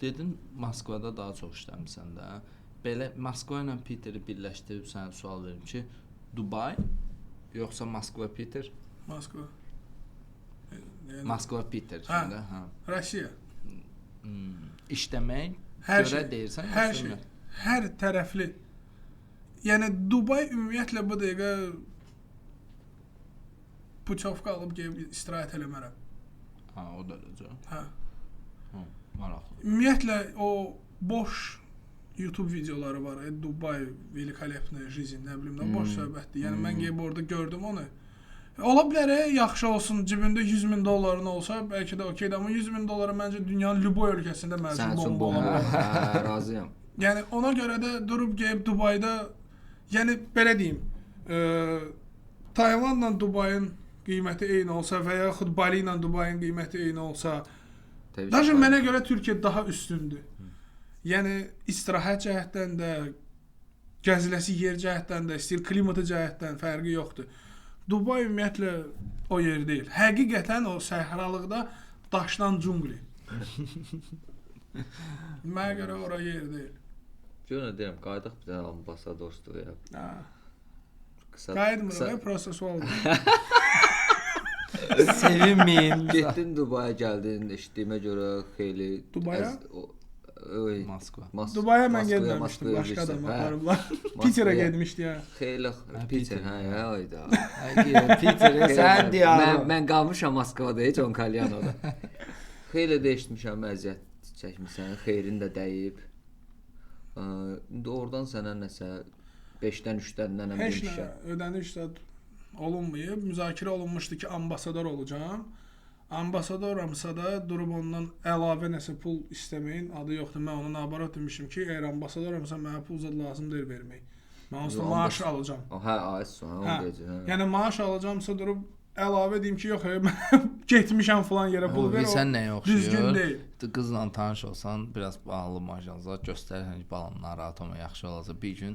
dedin Moskvada daha çox işləmisən də. Belə Moskva ilə Piteri birləşdirib sənə sual verim ki, Dubay yoxsa Moskva Piter? Moskva. Yəni, Moskva Piter kimi də, hə. Rusiya. İşləmək Hər görə şey, deyirsən, hər yoxsa şey, nə? hər tərəfli. Yəni Dubay ümumiyyətlə bu dəqiqə putyovka alıb gəlib istirahət eləmərəm. Ha, o dərəcə. Hə. Maraqlı. Ümumiyyətlə o boş YouTube videoları var. Dubai великолепная жизнь, nə bilim də boş söhbətdir. Yəni mən gəlib orada gördüm onu. Ola bilər yaxşı olsun, cibində 100.000 dolların olsa, bəlkə də okeydir, amma 100.000 dollara məncə dünyanın lüboy ölkəsində məncə bomba ola bilər. Hə, razıyam. Yəni ona görə də durub gəlib Dubayda, yəni belə deyim, Taylandla Dubayın qiyməti eyni olsa və yaxud Bali ilə Dubayın qiyməti eyni olsa, даже mənə görə Türkiyə daha üstündür. Yəni istirahət cəhətdən də, gəziləsi yer cəhətdən də, istil klimatı cəhətdən fərqi yoxdur. Dubay ümumiyyətlə o yer deyil. Həqiqətən o səhralıqda daşdan cungli. Mənə görə ora yer deyil. Görünə deyirəm, qaydıq bir dənə ambasadorluq ya. Ha. Qısa. Qaydmır, proses oldu. Sevinməyin. Getdin Dubaya, gəldin, eşitdiyimə görə xeyli Dubaya? Moskva. Dubaya mən getməmişdim, başqa adam aparıblar. Piterə getmişdi ya. Xeyli Piter, hə, oyda. Piter, sən deyirəm. Mən qalmışam Moskvada, heç on Kalyanoda. Xeyli də eşitmişəm, əziyyət çəkmisən, xeyrin də dəyib. İndi oradan sənə nəsə 5-dən 3-dən nənəm demişəm. Heç nə ödəniş də olunmayıb. Müzakirə olunmuşdu ki, ambasador olacağam. Ambasadoramsa da durub ondan əlavə nəsə pul istəməyin adı yoxdur. Mən ona nabarat demişim ki, əgər ambasadoramsa mənə pul zad lazım deyil vermək. Mən onsuz maaş alacağam. Hə, ayısı, onu deyəcəm. Yəni maaş alacağamsa durub əlavə deyim ki, yox, mən getmişəm falan yerə pul ver. Sən nəyə oxşuyur? Düzgün deyil. Qızla tanış olsan, biraz bağlı maşallah göstərsən ki, balam narahat olma, yaxşı olacaq. Bir gün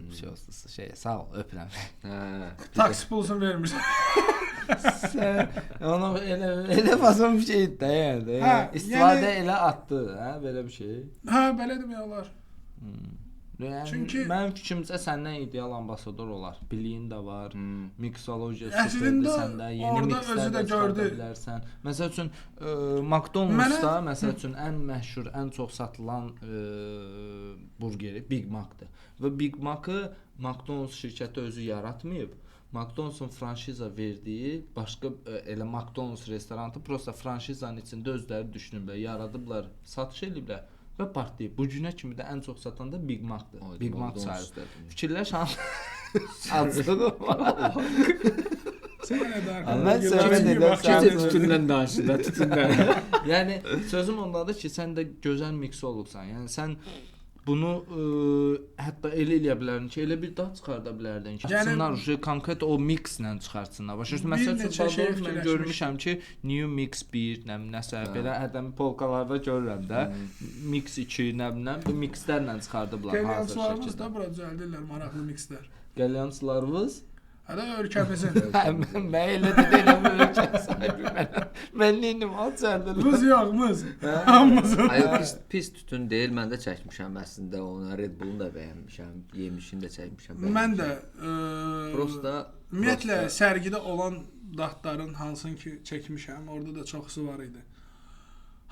şey, sağ ol, öpürəm. Hə. Taksi pulunu vermirsən. Sən onu elə fason bir şey də yəni. İstifadə elə atdı, hə, belə bir şey. Hə, belə demək olar. Yəni, Çünki mənim fikrimcə səndən ideal ambasador olar. Biliyin də var, miksologiya əslində səndə yeni mikslər də gördü bilərsən. Məsəl üçün McDonald's-da məsəl üçün ən məşhur, ən çox satılan burgeri Big Mac-dır. Və Big Mac-ı McDonald's şirkəti özü yaratmayıb. McDonald's-un franşiza verdiyi başqa elə McDonald's restoranı prosta franşizanın içində özləri düşünüblər, yaradıblar, satış ediblər. Və partlayıb. Bu günə kimi də ən çox satan da Big Mac-dır. Big Mac sayılır. Fikirləş acıdı var. Sən nə darıxan? Mən sözüm edirəm. Tütündən danışırlar, tütündən. Yəni sözüm ondadır ki, sən də gözəl miksologsan. Yəni sən bunu hətta elə eləyə bilərdin ki, elə bir dad çıxarda bilərdin ki, çıxsınlar konkret o mixlə çıxartsınlar. Başa düşdün? Məsələn, mən görmüşəm ki, New Mix 1, nəsə belə hədəmi polkalarda görürəm də, Mix 2, nə bilim, bu mixlərlə çıxardıblar hazır şəkildə. Gəlyançılarımız da bura düzəldirlər maraqlı mixlər. Gəlyançılarımız Hədə ölkəmizin. Mən elə də deyiləm ölkə sahibi mənəm. Mən neyim alçardır. Muz yox, muz. Hamımızın. Pis tütün deyil, mən də çəkmişəm əslində onu, Red Bull'u da bəyənmişəm, yemişini də çəkmişəm. Mən də prosta ümumiyyətlə sərgidə olan dadların hansını ki çəkmişəm, orada da çoxsu var idi.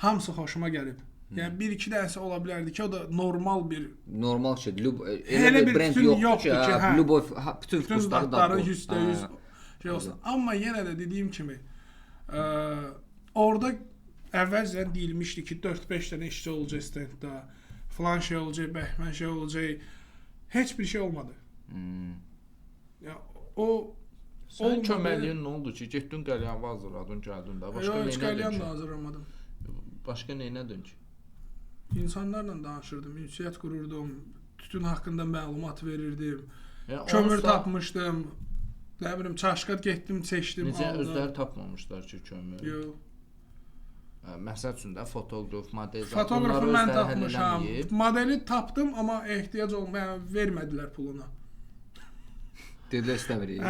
Hamısı xoşuma gəlib. Yəni bir-iki dənəsə ola bilərdi ki, o da normal şey, elə bir brend yoxdur ki, Lubov bütün dadları %100 şey olsun. Amma yenə də dediyim kimi, orada əvvəlcədən deyilmişdi ki, 4-5 dənə işçi olacaq stenddə, falan şey olacaq, bəhmən şey olacaq. Heç bir şey olmadı. Ya o sən köməkliyin nə oldu ki, getdin qəlyanı hazırladın, gəldin də. Yox, qəlyanı da hazırlamadım. Başqa nə edin ki? İnsanlarla danışırdım, ünsiyyət qururdum, tütün haqqında məlumat verirdim, kömür tapmışdım, nə bilim, çaşqat getdim, seçdim, aldım. Necə özləri tapmamışlar ki, kömür? Yox. Məsəl üçün də fotoqraf, model, fotoqrafı mən tapmışam, modeli tapdım, amma ehtiyac olmaya vermədilər puluna. Dedilər istəmirik.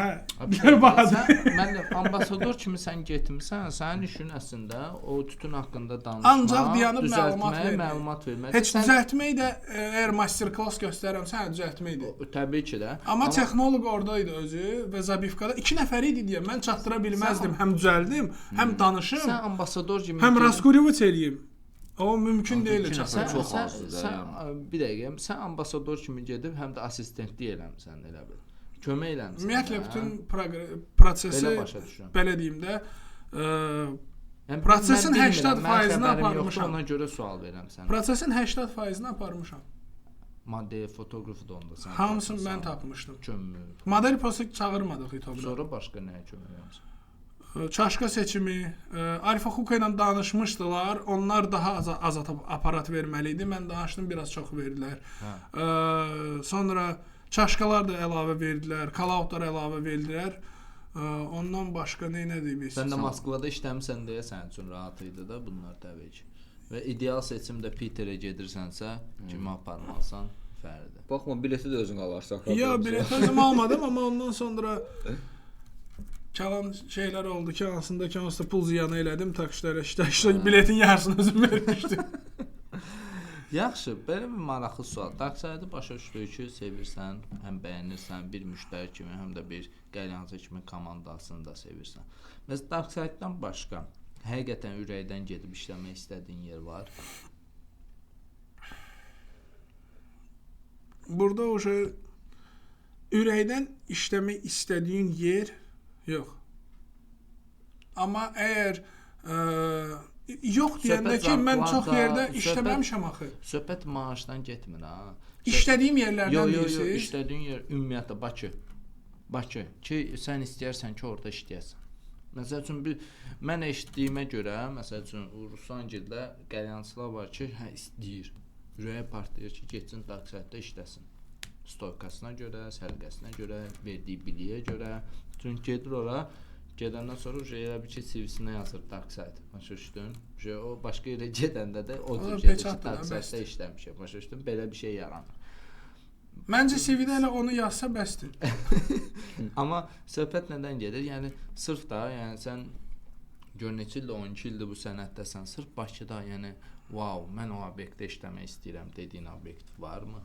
Mən də ambasador kimi sən getmisən, sənin işin əslində o tütün haqqında danışmaq, ancaq dayanıb məlumat vermək. Heç düzəltmək də, əgər master-klass göstərirəm, sənə düzəltməkdir. Təbii ki də. Amma texnoloq oradaydı özü və Zabivkada 2 nəfər idi deyə mən çatdıra bilməzdim. Həm düzəldim, həm danışım. Sən ambasador kimi həm Raskuryeviç eləyim. O mümkün deyil çatmaq. Çox azdır. Bir dəqiqə, sən ambasador kimi gedib həm də assistentlik eləmisən elə bil. kömək eləmisən. Ümumiyyətlə hə? bütün prosesi Belə başa düşürəm. belə deyim də, Yəni, prosesin mən 80% bilmirəm, mən xəbərim aparmışam. yoxdur, ona görə sual verirəm sənə. Prosesin 80%-ni aparmışam. Maddi fotoqrafı da onda sən. Hamısını mən tapmışdım. Kömür. Model prosu çağırmadıq İTOB-da. Sonra başqa nəyə kömək eləmisən? Çaşka seçimi, Alfa Huka ilə danışmışdılar. Onlar daha az aparat verməli idi. Mən danışdım, biraz çox verdilər. Sonra çaşkalar da əlavə verdilər, call-outlar əlavə verdilər. Ondan başqa nə deyib? Sən də Moskvada işləmisən deyə sənin üçün rahat idi da bunlar təbii ki. Və ideal seçimdə Peterə gedirsənsə, kimi aparmalısan? Fəridə. Baxma, bileti də özün alarsan. Ya, bileti özüm almadım, amma ondan sonra kalan şeylər oldu ki, aslında ki, hansısa pul ziyanı elədim, taksilərə işlə, biletin yarısını özüm vermişdim. Yaxşı, belə bir maraqlı sual. Darkside-ı başa düşdük ki, sevirsən, həm bəyənirsən, bir müştəri kimi, həm də bir qəlyançı kimi komandasını da sevirsən. Məsələn, Darkside-dan başqa həqiqətən ürəkdən gedib işləmək istədiyin yer var? Burada o şey ürəkdən işləmək istədiyin yer yox. Amma əgər yox deyəndə ki, mən çox yerdə işləməmişəm axı. Söhbət maaşdan getmir ha. İşlədiyim yerlərdən deyirsiniz? deyirsiniz. İşlədiyin yer ümumiyyətlə Bakı. Bakı ki, sən istəyirsən ki, orada işləyəsən. Məsəl üçün mən eşitdiyimə görə, məsəl üçün Rusangildə qəlyançılar var ki, istəyir. Ürəyə partlayır ki, getsin Darkside-da işləsin. Stoykasına görə, səliqəsinə görə, verdiyi biliyə görə. Çünki gedir ora, gedəndən sonra elə bir ki, CV-sinə yazır Darkside. Başa düşdün? O başqa yerə gedəndə də o cür gedir ki, Darkside-da işləmişəm. Başa düşdün? Belə bir şey yaranır. Məncə CV-də elə onu yazsa bəsdir. Amma söhbət nədən gedir? Yəni sırf da, yəni sən gör neçə ildir, 12 ildir bu sənətdəsən. Sırf Bakıda, yəni wow, mən o obyektdə işləmək istəyirəm dediyin obyekt varmı?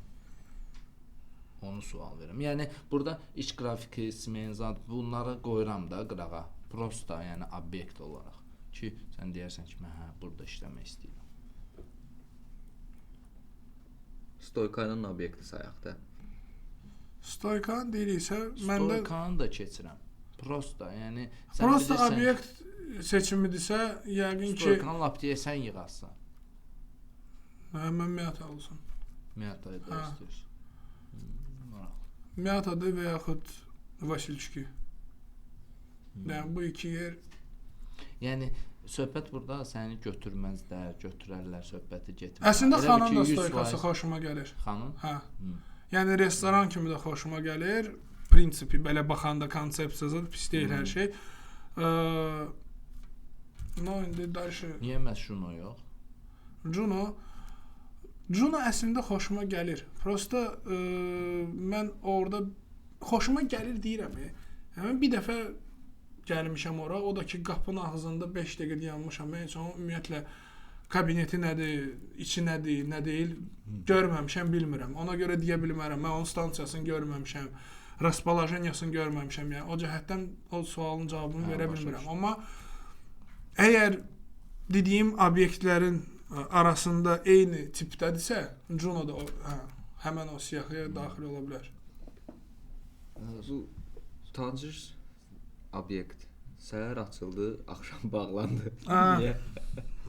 Onu sual verirəm. Yəni burada iç qrafiki, smenizat bunları qoyuram da qırağa. Prosta, yəni obyekt olaraq ki, sən deyərsən ki, mən burada işləmək istəyirəm. Stoykanın obyekti sayaq da. Stoykan deyirsə, məndə Stoykanı da keçirəm. Prosta, yəni sən prosta bilirsən, obyekt seçimidirsə, yəqin ki, Stoykan lap deyə sən yığarsan. Mən Miata olsun. Miata da istəyirsən. Miata-dır və yaxud Vasilçki. Yəni bu iki yer. Yəni söhbət burada səni götürməzlər, götürərlər, söhbəti getmir. Əslində xanın da stoykası xoşuma gəlir. Xanın? Hə. Yəni restoran kimi də xoşuma gəlir. Prinsipi belə baxanda konsepsiyası pis deyil hər şey. No, indi dərsə. Niyə məhz Juno yox? Juno əslində xoşuma gəlir. Prosta mən orada xoşuma gəlir deyirəm. Həmin bir dəfə gəlmişəm ora, o da ki qapının ağzında 5 dəqiqə dayanmışam. Mən heç onu ümumiyyətlə kabineti nədir, içi nədir, nə deyil görməmişəm, bilmirəm. Ona görə deyə bilmərəm. Mən onun stansiyasını görməmişəm, rasположениесini görməmişəm. Yəni o cəhətdən o sualın cavabını verə bilmirəm. Amma əgər dediyim obyektlərin arasında eyni tipdədirsə, Juno da həmən o siyahıya daxil ola bilər. Bu tacir obyekt səhər açıldı, axşam bağlandı. Niyə?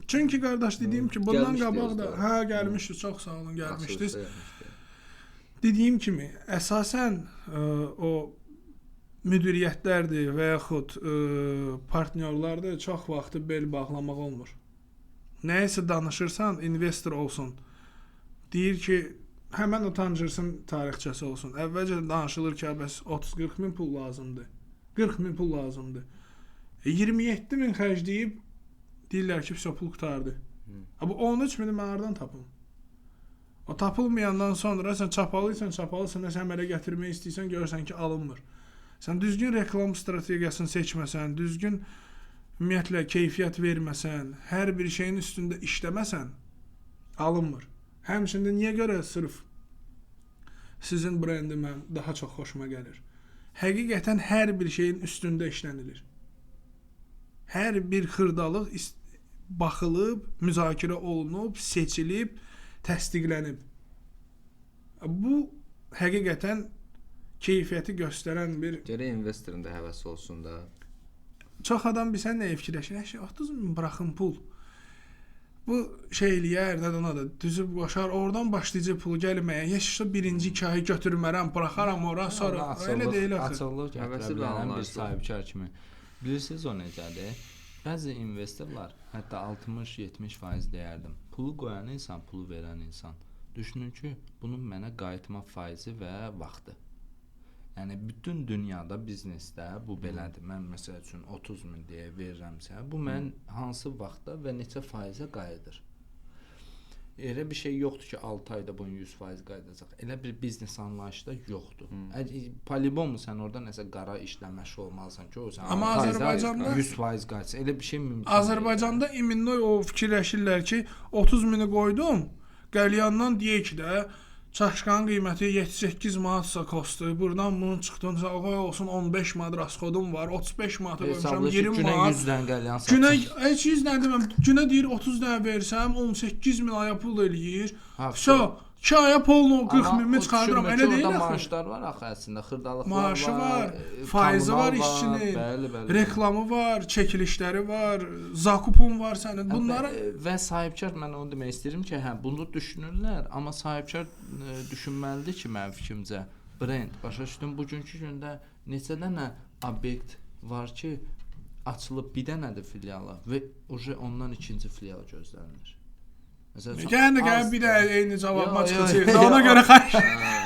Çünki qardaş dediyim ki, bundan qabaq da gəlmişdi, çox sağ olun, gəlmişdiniz. Dediyim kimi, əsasən o müdiriyyətlərdir və yaxud partnyorlardır, çox vaxtı bel bağlamaq olmur. Nəyəsə danışırsan, investor olsun. Deyir ki, həmən o tanıcırsın tarixçəsi olsun. Əvvəlcə danışılır ki, bəs 30-40 min pul lazımdır. 40 min pul lazımdır. 27 min xərcləyib deyirlər ki, pul qutardı. Bu 13 mini mən hardan tapım? O tapılmayandan sonra sən çapalıysan, nəsə əmələ gətirmək istəyirsən, görürsən ki, alınmır. Sən düzgün reklam strategiyasını seçməsən, düzgün ümumiyyətlə keyfiyyət verməsən, hər bir şeyin üstündə işləməsən, alınmır. Həmçində niyə görə sırf sizin brendi mən daha çox xoşuma gəlir? Həqiqətən hər bir şeyin üstündə işlənilir. Hər bir xırdalıq baxılıb, müzakirə olunub, seçilib, təsdiqlənib. Bu həqiqətən keyfiyyəti göstərən bir Gərək investorun da həvəsi olsun da. çox adam bilsən nəyə fikirləşir? 30 min buraxın pul. Bu şey eləyər, nədən da düzüb qoşar, oradan başlayacaq pulu gəlməyə. Heç birinci 2 ay götürmərəm, buraxaram ora, sonra elə deyil axı. Açıqlıq Həvəsi gətirə bilən bir anlaşılır. sahibkar kimi. Bilirsiniz o necədir? Bəzi investorlar hətta 60-70% deyərdim. Pulu qoyan insan, pulu verən insan. Düşünün ki, bunun mənə qayıtma faizi və vaxtı. Yəni bütün dünyada biznesdə bu belədir. Mən məsəl üçün 30 min deyə verirəmsə, bu mən hansı vaxtda və neçə faizə qayıdır. Elə bir şey yoxdur ki, 6 ayda bunun 100% qayıdacaq. Elə bir biznes anlayışı da yoxdur. Polibom sən orada nəsə qara işlə məşğul olmalısan ki, o sən Amma Azərbaycanda 100% qayıtsın. Elə bir şey mümkün deyil. Azərbaycanda iminli o fikirləşirlər ki, 30 mini qoydum, qəlyandan deyək ki də çaşkanın qiyməti 7-8 manatsa kostu. Buradan bunun çıxdığında qoy olsun 15 manat rasxodum var. 35 manata qoymuşam 20 manat. Günə 100 dənə qəlyan satsan. Günə heç 100 dənə deməm. Günə deyir 30 dənə versəm 18 min aya pul eləyir. Şo 2 aya pulunu 40 minimi çıxardıram. Elə deyil axı. Maaşlar var axı əslində, xırdalıqlar Maaşı var, faizi var işçinin, reklamı var, çəkilişləri var, zakupun var sənin. Bunları və sahibkar mən onu demək istəyirəm ki, hə bunu düşünürlər, amma sahibkar düşünməlidir ki, mənim fikrimcə brend başa düşdüm bugünkü gündə neçə dənə obyekt var ki, açılıb bir dənədir filialı və uje ondan ikinci filial gözlənilir. Yəni bir də eyni cavabıma çıxacaq. Ona görə xahiş.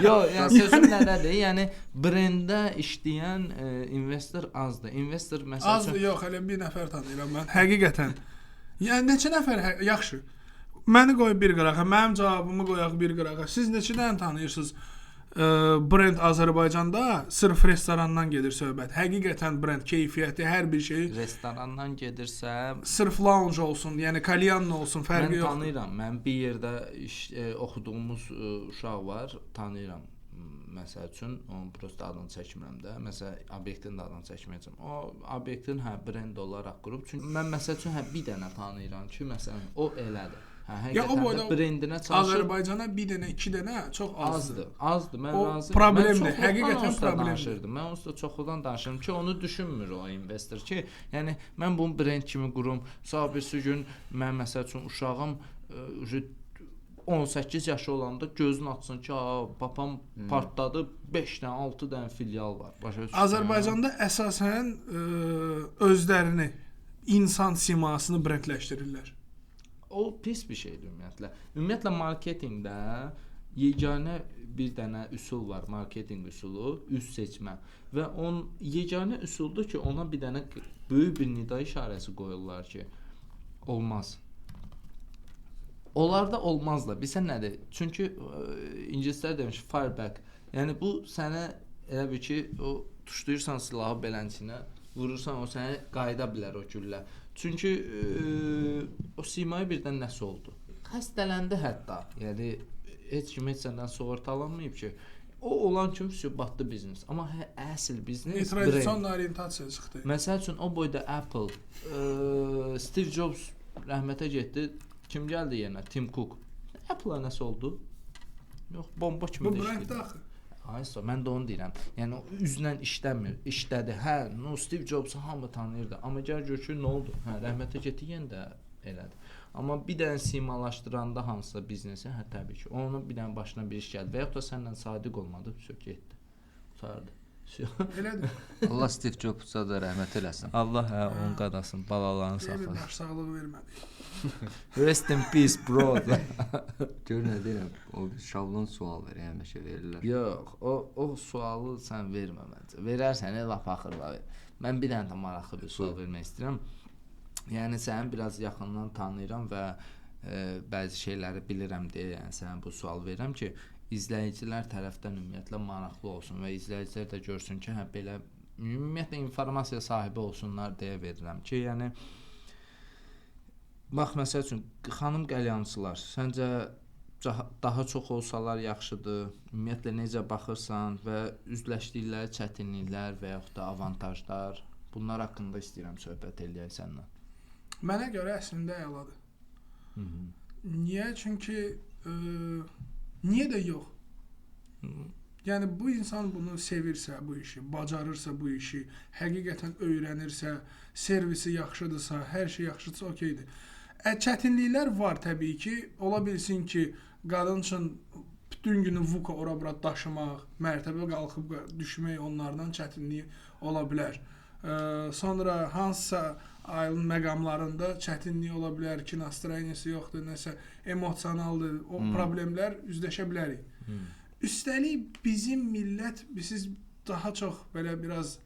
Yox, yəni sözüm nədədir? Yəni brendə işləyən investor azdır. Investor məsələn azdır, yox, elə bir nəfər tanıyıram mən. Həqiqətən. Yəni neçə nəfər yaxşı. Məni qoy bir qırağa, mənim cavabımı qoyaq bir qırağa. Siz neçə dənə tanıyırsınız? Brend Azərbaycanda sırf restorandan gedir söhbət. Həqiqətən brend keyfiyyəti, hər bir şey restorandan gedirsə, sırf lounge olsun, yəni kalyan olsun, fərqi yoxdur. Mən tanıyıram. Mən bir yerdə oxuduğumuz uşaq var, tanıyıram. Məsəl üçün, onun prosta adını çəkmirəm də. Məsələn, obyektin də adını çəkməyəcəm. O obyektin brend olaraq qurub. Çünki mən məsəl üçün bir dənə tanıyıram ki, məsələn, o elədir. Həqiqətən də brendinə çalışır. Azərbaycana bir dənə, 2 dənə çox azdır. Azdır, mən razıyam. Problemdir, həqiqətən problemdir. Mən onsuz çoxdan danışıram ki, onu düşünmür o investor ki, yəni mən bunu brend kimi qurum. Sabirsi gün mən məsəl üçün uşağım 18 yaşı olanda gözünü açsın ki, papam partladı, 5 dənə, 6 dənə filial var. Azərbaycanda əsasən özlərini, insan simasını brendləşdirirlər. O pis bir şeydir ümumiyyətlə. Ümumiyyətlə marketinqdə yeganə bir dənə üsul var, marketinq üsulu, üst seçmə və onun yeganə üsuldur ki, ona bir dənə böyük bir nida işarəsi qoyurlar ki, olmaz. Onlarda olmaz da. Bilsən nədir? Çünki ingilislər demiş fireback. Yəni bu sənə elə bir ki, o tuşlayırsan silahı beləncəsinə, vurursan o səni qayıda bilər o güllə. Çünki o simaya birdən nəsə oldu. Xəstələndi hətta. Yəni heç kim heç səndən sığortalanmayıb ki, o olan kimi batdı biznes. Amma əsl biznes tradision orientasiya çıxdı. Məsəl üçün o boyda Apple, Steve Jobs rəhmətə getdi. Kim gəldi yerinə? Tim Cook. Apple-a nəsə oldu? Yox, bomba kimi bu brenddə axı. Ayso, mən də onu deyirəm. Yəni üzlə işləmir, işlədi. Hə, no Steve Jobs-u hamı tanıyırdı. Amma gəl gör ki, nə oldu? Hə, rəhmətə getdi yenə də elədi. Amma bir dənə simalaşdıranda hansısa biznesi, hə təbii ki, onun bir dənə başına bir iş gəldi və yaxud da səndən sadiq olmadı, getdi. Tutardı. Elədir. Allah Steve Jobs-a da rəhmət eləsin. Allah onun qadasın, balalarını saxlasın. Baş sağlığı vermədi. Rest in peace, bro. Gör nə deyirəm, o şablon sual verir, həmişə verirlər. Yox, o sualı sən vermə məncə. Verərsən, lap axırda ver. Mən bir dənə də maraqlı bir sual vermək istəyirəm. Yəni səni biraz yaxından tanıyıram və bəzi şeyləri bilirəm deyə yəni sənə bu sual verirəm ki, izləyicilər tərəfdən ümumiyyətlə maraqlı olsun və izləyicilər də görsün ki, hə belə ümumiyyətlə informasiya sahibi olsunlar deyə verirəm ki, yəni bax məsəl üçün xanım qəlyançılar səncə daha çox olsalar yaxşıdır? Ümumiyyətlə necə baxırsan və üzləşdikləri çətinliklər və yaxud da avantajlar, bunlar haqqında istəyirəm söhbət eləyək səninlə. Mənə görə əslində əladır. Niyə? Çünki niyə də yox? Yəni bu insan bunu sevirsə, bu işi, bacarırsa bu işi, həqiqətən öyrənirsə, servisi yaxşıdırsa, hər şey yaxşıdırsa okeydir. Çətinliklər var təbii ki. Ola bilsin ki, qadın üçün bütün günü vuka ora-bura daşımaq, mərtəbə qalxıb düşmək onlardan çətinliyi ola bilər. Sonra hansısa ayılın məqamlarında çətinlik ola bilər ki, nastroyeniyası yoxdur, nəsə emosionaldır, o problemlər üzləşə bilərik. Üstəlik bizim millət, siz daha çox belə biraz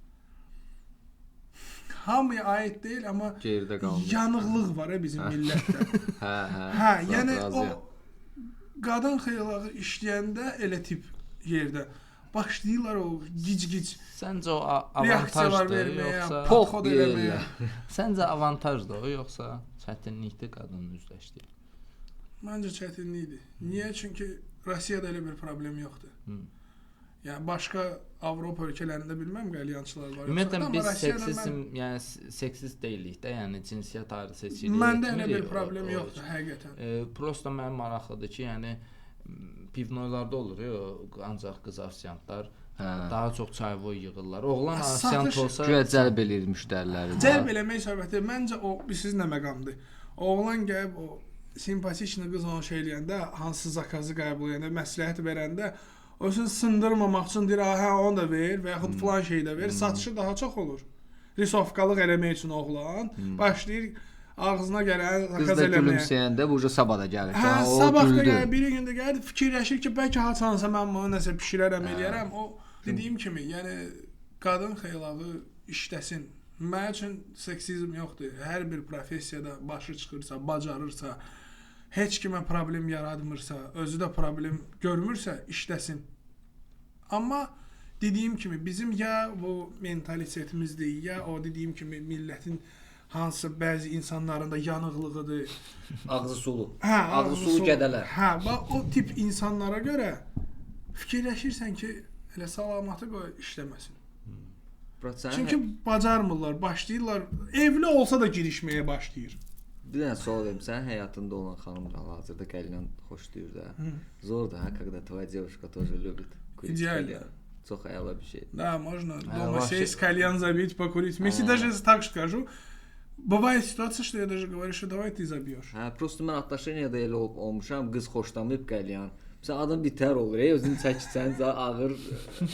hamıya aid deyil, amma yanıqlıq var bizim millətdə. Hə, yəni o qadın xeylağı işləyəndə elə tip yerdə başlayırlar o gic-gic. Səncə o avantajdır yoxsa podxod eləməyə? Səncə avantajdır o yoxsa çətinlikdir qadının üzləşdiyi? Məncə çətinlikdir. Niyə? Çünki Rusiyada elə bir problem yoxdur. Yəni başqa Avropa ölkələrində bilməm qəlyançılar var. Ümumiyyətlə biz seksizm, yəni seksist deyilik də, yəni cinsiyyət ayrı seçilir. Məndə elə bir problem yoxdur həqiqətən. Prosta mənim maraqlıdır ki, yəni pivnoylarda olur ya, ancaq qız afisantlar daha çox çayvoy yığırlar. Oğlan afisant olsa güya cəlb eləyir müştəriləri. Cəlb eləmək söhbəti məncə o sizin nə məqamdır. Oğlan gəlib o simpatikli qız onu şey eləyəndə, hansı zakazı qəbul edəndə, məsləhət verəndə özünü sındırmamaq üçün deyir, hə onu da ver və yaxud filan şey də ver. Satışı daha çox olur. Risovkalıq eləmək üçün oğlan başlayır ağzına gələn zakaz eləməyə. Qız da gülümsəyəndə bu sabah da gəlir. Hə, sabah da gəlir, bir gün də gəlir, fikirləşir ki, bəlkə haçansa mən bunu nəsə bişirərəm, eləyərəm. O dediyim kimi, yəni qadın xeylağı işləsin. Mənim üçün seksizm yoxdur. Hər bir professiyada başı çıxırsa, bacarırsa, heç kimə problem yaratmırsa, özü də problem görmürsə, işləsin. Amma dediyim kimi bizim ya bu mentalitetimizdir, ya o dediyim kimi millətin hansı bəzi insanların da yanıqlığıdır. Ağzı sulu. Hə, ağzı sulu qədələr. Hə, o tip insanlara görə fikirləşirsən ki, elə salamatı qoy işləməsin. Çünki bacarmırlar, başlayırlar, evli olsa da girişməyə başlayır. Bir dənə sual verim, sənin həyatında olan xanım da hazırda gələn xoşlayır da. Zor da, когда твоя девушка тоже любит курить. Идеально. Çox əla bir şey. Да, можно дома сесть, кальян забить, покурить. Если даже так скажу, бывает ситуация, что я даже говорю, что давай ты забьешь. Hə, prosta mən atlaşeniyada elə olmuşam, qız xoşlamayıb qəlyan. Məsələn, adam bitər olur, özün çəkirsən, ağır,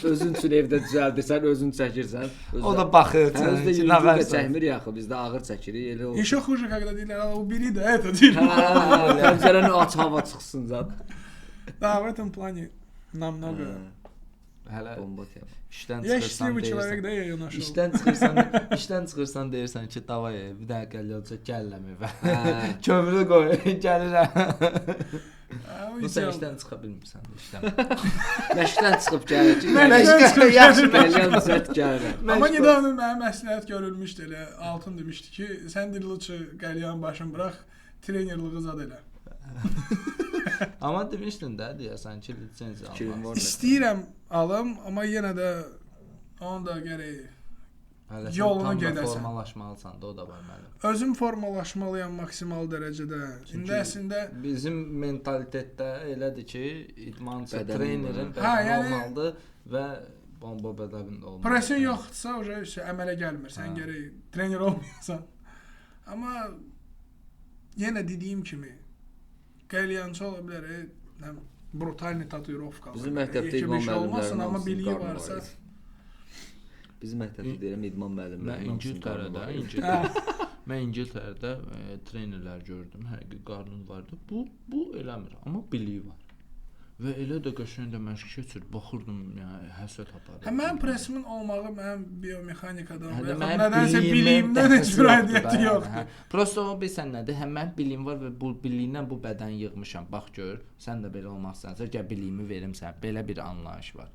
özün üçün evdə düzəldirsən, özün çəkirsən. O da baxır, ki, nə qədər çəkmir yaxı, biz də ağır çəkirik, elə olur. Еще хуже, когда deyirlər, o biri də, это deyirlər. Hə, pəncərəni aç, hava çıxsın zat. Да, в этом плане намного. Hələ bomba tema. İşdən Я çıxırsan счастливый человек, deyirsən. да, я ее нашел. İşdən çıxırsan deyirsən ki, davay, bir dənə qəlyança gəlmə evə. Kömürü qoy, gəlirəm. Bu sən işdən çıxa bilmirsən də işdən. Məşqdən çıxıb gəlir ki, Məşqdən çıxıb yaxşı qəlyan düzəlt gəlir. Ama недавно mənə məsləhət görülmüşdü elə. Altın demişdi ki, sən dilluçu qəlyan başın bırax, trenerlığı zad elə. Amma demişdin də, deyəsən ki, lisenziya almaq. İstəyirəm alım, amma yenə də onu da gərək yolunu gedəsən. Formalaşmalısan da, o da var mənim. Özüm formalaşmalıyam maksimal dərəcədə. İndi əslində bizim mentalitetdə elədir ki, idmançı, Bədəni trenerin var. bədəni Yəni- olmalıdır və bomba bədənində olmalıdır. pression yoxdursa, o əmələ gəlmir. Sən gərək trener olmayasan. Amma yenə dediyim kimi qəlyançı ola bilər, brutalni tatuirovka. Bizim məktəbdə idman müəllimlərinin amma hamısının biliyi qarnı varsa. var idi. Bizim məktəbdə deyirəm idman Mən müəllimlərinin hamısının qarnı var idi. Mən İngiltərədə trenerlər gördüm, həqiqi qarnın vardı. Bu eləmir, amma biliyi var. Və elə də qəşəng də məşq keçir. Baxırdım, yəni həsəd aparır. Mənim presimin olmağı mənim biomexanikadan və mənim nədənsə biliyimdən heç bir aidiyyəti yoxdur. Prosta o bilsən nədir? Həm mənim biliyim var və bu biliyimlə bu bədəni yığmışam. Bax gör, sən də belə olmazsansa, gəl biliyimi verim sənə. Belə bir anlayış var.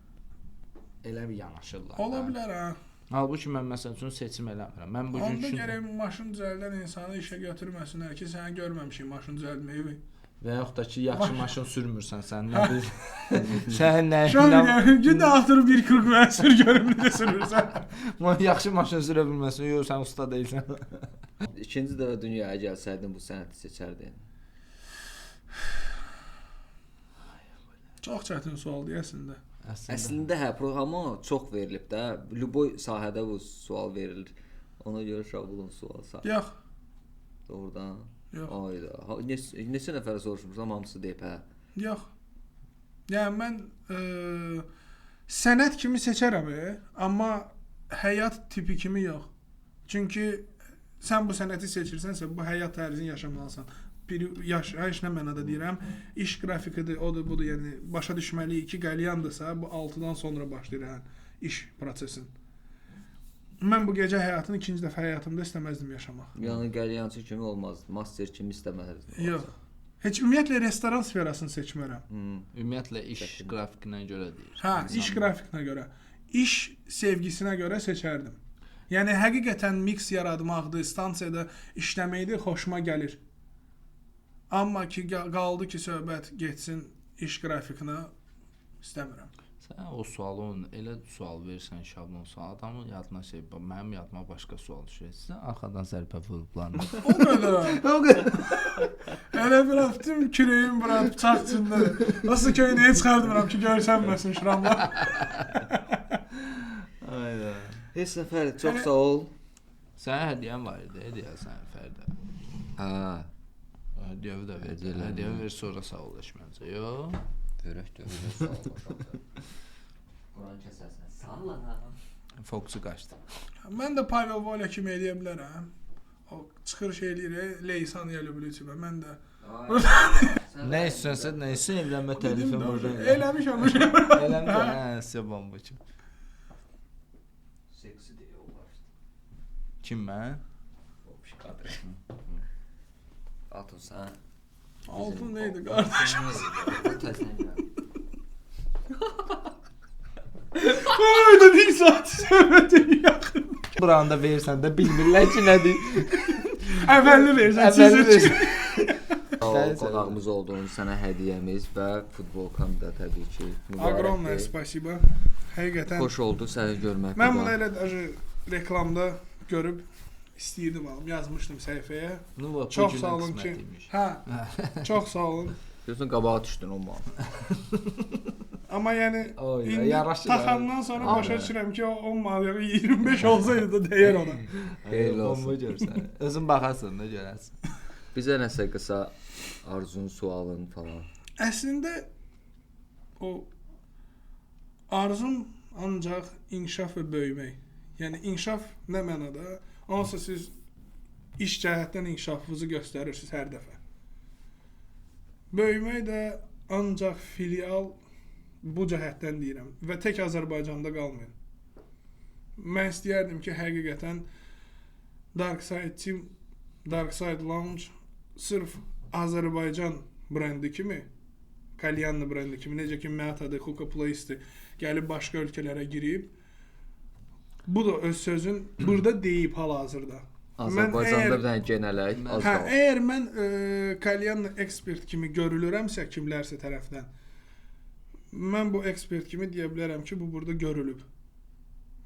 Elə bir yanaşırlar. Ola bilər ha. Halbuki mən məsəl üçün seçim eləmirəm. Mən bu gün Onda gərək maşın düzəldən insanı işə götürməsinlər ki, sən görməmişik maşın düzəldməyi. və yaxud da ki, yaxşı maşın sürmürsən sən, nə bil. Sən nə? Gündə atırıb 1.40 mən sür görüm necə sürürsən. Yaxşı maşın sürə bilməsən, yox sən usta deyilsən. İkinci dəfə dünyaya gəlsəydin bu sənəti seçərdin. Çox çətin sual deyəsən də. Əslində hə, proqrama çox verilib də. Любой sahədə bu sual verilir. Ona görə şablon sual sahə. Yox. Doğrudan. Yox. Ayda. Neçə nəfərə soruşmusan, hamısı deyib hə. Yox. Yəni mən sənət kimi seçərəm, amma həyat tipi kimi yox. Çünki sən bu sənəti seçirsənsə, bu həyat tərzini yaşamalısan. Bir yaşayış nə mənada deyirəm, iş qrafikidir, odur, budur, yəni başa düşməliyik ki, qəlyandırsa, bu 6-dan sonra başlayır yəni iş prosesin. Mən bu gecə həyatını ikinci dəfə həyatımda istəməzdim yaşamaq. Yəni qəlyançı kimi olmaz, master kimi istəməzdim. Yox. Heç ümumiyyətlə restoran sferasını seçmərəm. Ümumiyyətlə iş qrafikinə görə deyir. Hə, iş qrafikinə görə. İş sevgisinə görə seçərdim. Yəni həqiqətən mix yaratmaqdır, stansiyada işləməkdir, xoşuma gəlir. Amma ki qaldı ki söhbət getsin iş qrafikinə, istəmirəm. Sən o sualı elə sual versən şablon sual adamın yadına şey, mənim yadıma başqa sual düşür. Sizə arxadan zərbə vurublar. O qədər. O qədər. Elə bir atdım kürəyim bura bıçaq içində. Nasıl köynəyə çıxardıram ki görsənməsin şuramlar. Ayda. Heç səfər çox sağ ol. Sənə hədiyyən var idi, deyəsən Fərdə. Hə. Hədiyyəvi də ver. Hədiyyəvi ver sonra sağollaşmayacaq. Yox. Görək, sağ ol. Quran kəsəsən. Salla. Fokusu qaçdı. Mən də Pavel Voля kimi eləyə bilərəm. O çıxırış eləyir, Leysan elə bilir mən də. Nə istəsən, nə istəsən evlənmə təklifim burada. Eləmişəm. Eləmişəm, hə, sizə bomboçu. Seksi deyə olar. Kim mən? O pişqadır. Atın sən. Altın neydi qardaş? Ayda bir saat söhbətin yaxın. Buranda versən də bilmirlər ki nədir. Əvvəlli versən, sizə Qonağımız olduğunuz sənə hədiyyəmiz və futbolkan da təbii ki. Огромное спасибо. Həqiqətən. Xoş oldu səni görmək. Mən bunu elə reklamda görüb istəyirdim alım, yazmışdım səhifəyə. Çox sağ olun ki. Hə. Çox sağ olun. Görsən qabağa düşdün o mal. Amma yəni indi taxandan sonra başa düşürəm ki, o 10 mal 25 olsaydı da dəyər ona. Xeyirli olsun. Bomba görsən. Özün baxarsan da görərsən. Bizə nəsə qısa arzun, sualın falan. Əslində o arzum ancaq inkişaf və böyümək. Yəni inkişaf nə mənada? Onsuz siz iş cəhətdən inkişafınızı göstərirsiniz hər dəfə. Böyümək də ancaq filial bu cəhətdən deyirəm və tək Azərbaycanda qalmayın. Mən istəyərdim ki, həqiqətən Dark Side Team, Dark Side Lounge sırf Azərbaycan brendi kimi, Kalyanlı brendi kimi, necə ki Məta'dır, Hoka Place-dir, gəlib başqa ölkələrə girib, bu da öz sözün burada deyib hal-hazırda. Azərbaycanda bir dənə genələk az qalır. Əgər mən Kalyanlı ekspert kimi görülürəmsə kimlərsə tərəfdən, mən bu ekspert kimi deyə bilərəm ki, bu burada görülüb.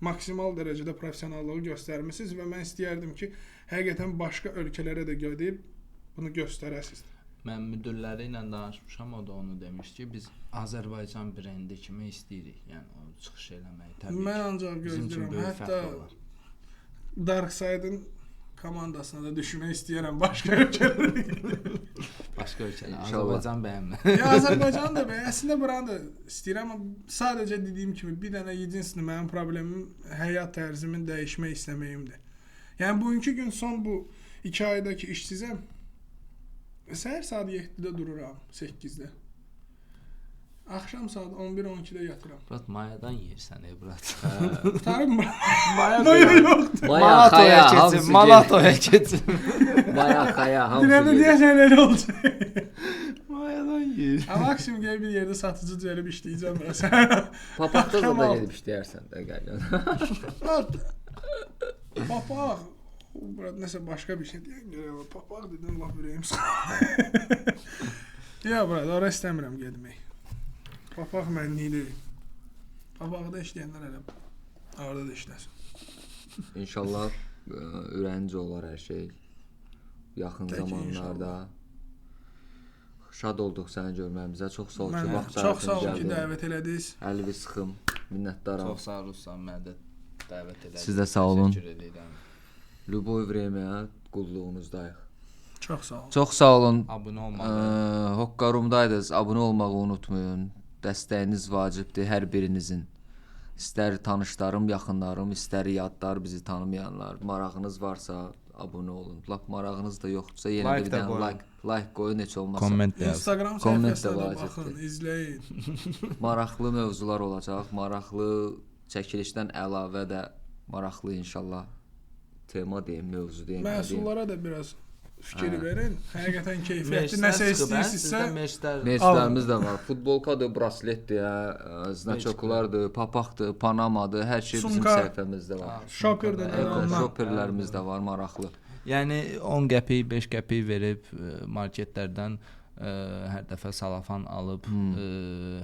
Maksimal dərəcədə professionallığı göstərmisiniz və mən istəyərdim ki, həqiqətən başqa ölkələrə də gedib bunu göstərəsiniz. Mən müdürləri ilə danışmışam, o da onu demiş ki, biz Azərbaycan brendi kimi istəyirik. Yəni o çıxış eləməyi təbii ki. Mən ancaq gözləyirəm. Hətta Dark Side-ın komandasına da düşmək istəyirəm başqa ölkələrə. Başqa ölkələr. Azərbaycan bəyənmə. Ya Azərbaycan da bəyən. Əslində buranı da istəyirəm, amma sadəcə dediyim kimi bir dənə yedinsini mənim problemim həyat tərzimin dəyişmək istəməyimdir. Yəni bugünkü gün son bu 2 ayda ki işsizəm. Səhər saat 7-də dururam, 8-də. Axşam saat 11-12-də yatıram. Brat mayadan yersən Brat. Tarım mı? Maya yoxdur. Maya xaya hamısı. Malatoya keçin. Maya xaya hamısı. Dinəmə deyəsən elə olacaq. Mayadan yer. Maksimum gəl bir yerdə satıcı gəlib işləyəcəm biraz. Papaqda da gedib işləyərsən də gəl. Papaq. Burada nəsə başqa bir şey deyək görəm. Papaq dedim, laf ürəyim sıxıldı. Ya burada ora istəmirəm getmək. Papaq mənlikdir. Papaqda işləyənlər elə orada da işləsin. İnşallah ürəyincə olar hər şey yaxın zamanlarda. Şad olduq səni görməyimizə. Çox sağ ol ki, Mənə vaxt çox sağ olun ki, ayırdın, gəldin. dəvət elədiniz. Əlvi sıxım. Minnətdaram. Çox sağ olursan, məni də dəvət elədiniz. Siz də sağ olun. Təşəkkür edirəm. Любое время qulluğunuzdayıq. Çox sağ olun. Çox sağ olun. Abunə olmağı. Hoqqarumdaydınız. Abunə olmağı unutmayın. Dəstəyiniz vacibdir hər birinizin. İstər tanışlarım, yaxınlarım, istər yadlar, bizi tanımayanlar. Marağınız varsa abunə olun. Lap marağınız da yoxdursa yenə Like də bir də dənə qoyun. like qoyun, heç olmasa. Komment yaz. Instagram Komment də səhifəsinə də vacibdir. baxın, izləyin. Maraqlı mövzular olacaq. Maraqlı çəkilişdən əlavə də maraqlı inşallah tema deyim, mövzu deyim. Məhsullara da biraz fikir verin. Həqiqətən keyfiyyətli Merçdən nəsə çıxıb, hə? istəyirsinizsə, Sizdə merçlər. Merçlərimiz də var. Futbolkadır, brasletdir, znaçoklardır, papaqdır, panamadır, hər şey bizim Sumka. səhifəmizdə var. shopperdə də Eko onlar. shopperlərimiz də var, maraqlı. Yəni 10 qəpik, 5 qəpik verib marketlərdən hər dəfə salafan alıb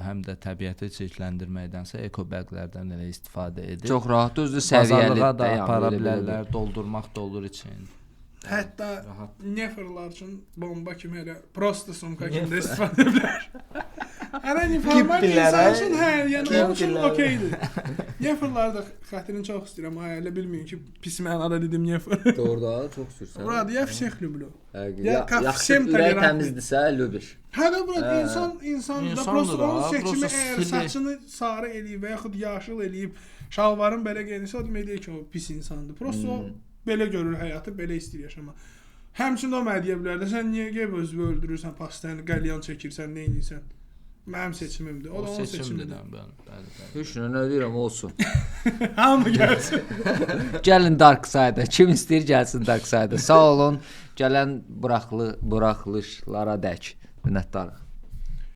həm də təbiəti çirkləndirməkdənsə ekobəqlərdən elə istifadə edib. Çox rahat, düzdür, səviyyəli. Bazarlığa da yəni, apara belə- belə- bilərlər, doldurmaq da olur üçün. Hətta Rahat. neferlar üçün bomba kimi elə prosta sumka kimi də istifadə edə bilər. Hər hansı format insan üçün hə, yəni onun üçün okeydir. Neferlar da xətrini çox istəyirəm. Ay, elə bilməyin ki, pis mənada dedim nefer. Doğrudan çox sürsən. Burada ya всех люблю. Həqiqətən. Ya ко Yaxşı всем ürək толерантный. təmizdirsə, lübür. Hə də burada insan da İnsandır prosta da, onun seçimi prosta əgər stili. saçını sarı eləyib və yaxud yaşıl eləyib, şalvarın belə geyinsə, o demək deyil ki, o pis insandır. Prosta o belə görür həyatı, belə istəyir yaşamaq. Həmçinin o mənə deyə bilər də, sən niyə gəlib özünü öldürürsən, pastəni, qəlyan çəkirsən, nə edirsən? Mənim seçimimdir. O da onun seçimdir seçimidir. də, bəli. Heç nə deyirəm, olsun. Hamı gəlsin. Gəlin Dark Side-a. Kim istəyir gəlsin Dark Side-a. Sağ olun. Gələn buraxılışlara dək. Minnətdarıq.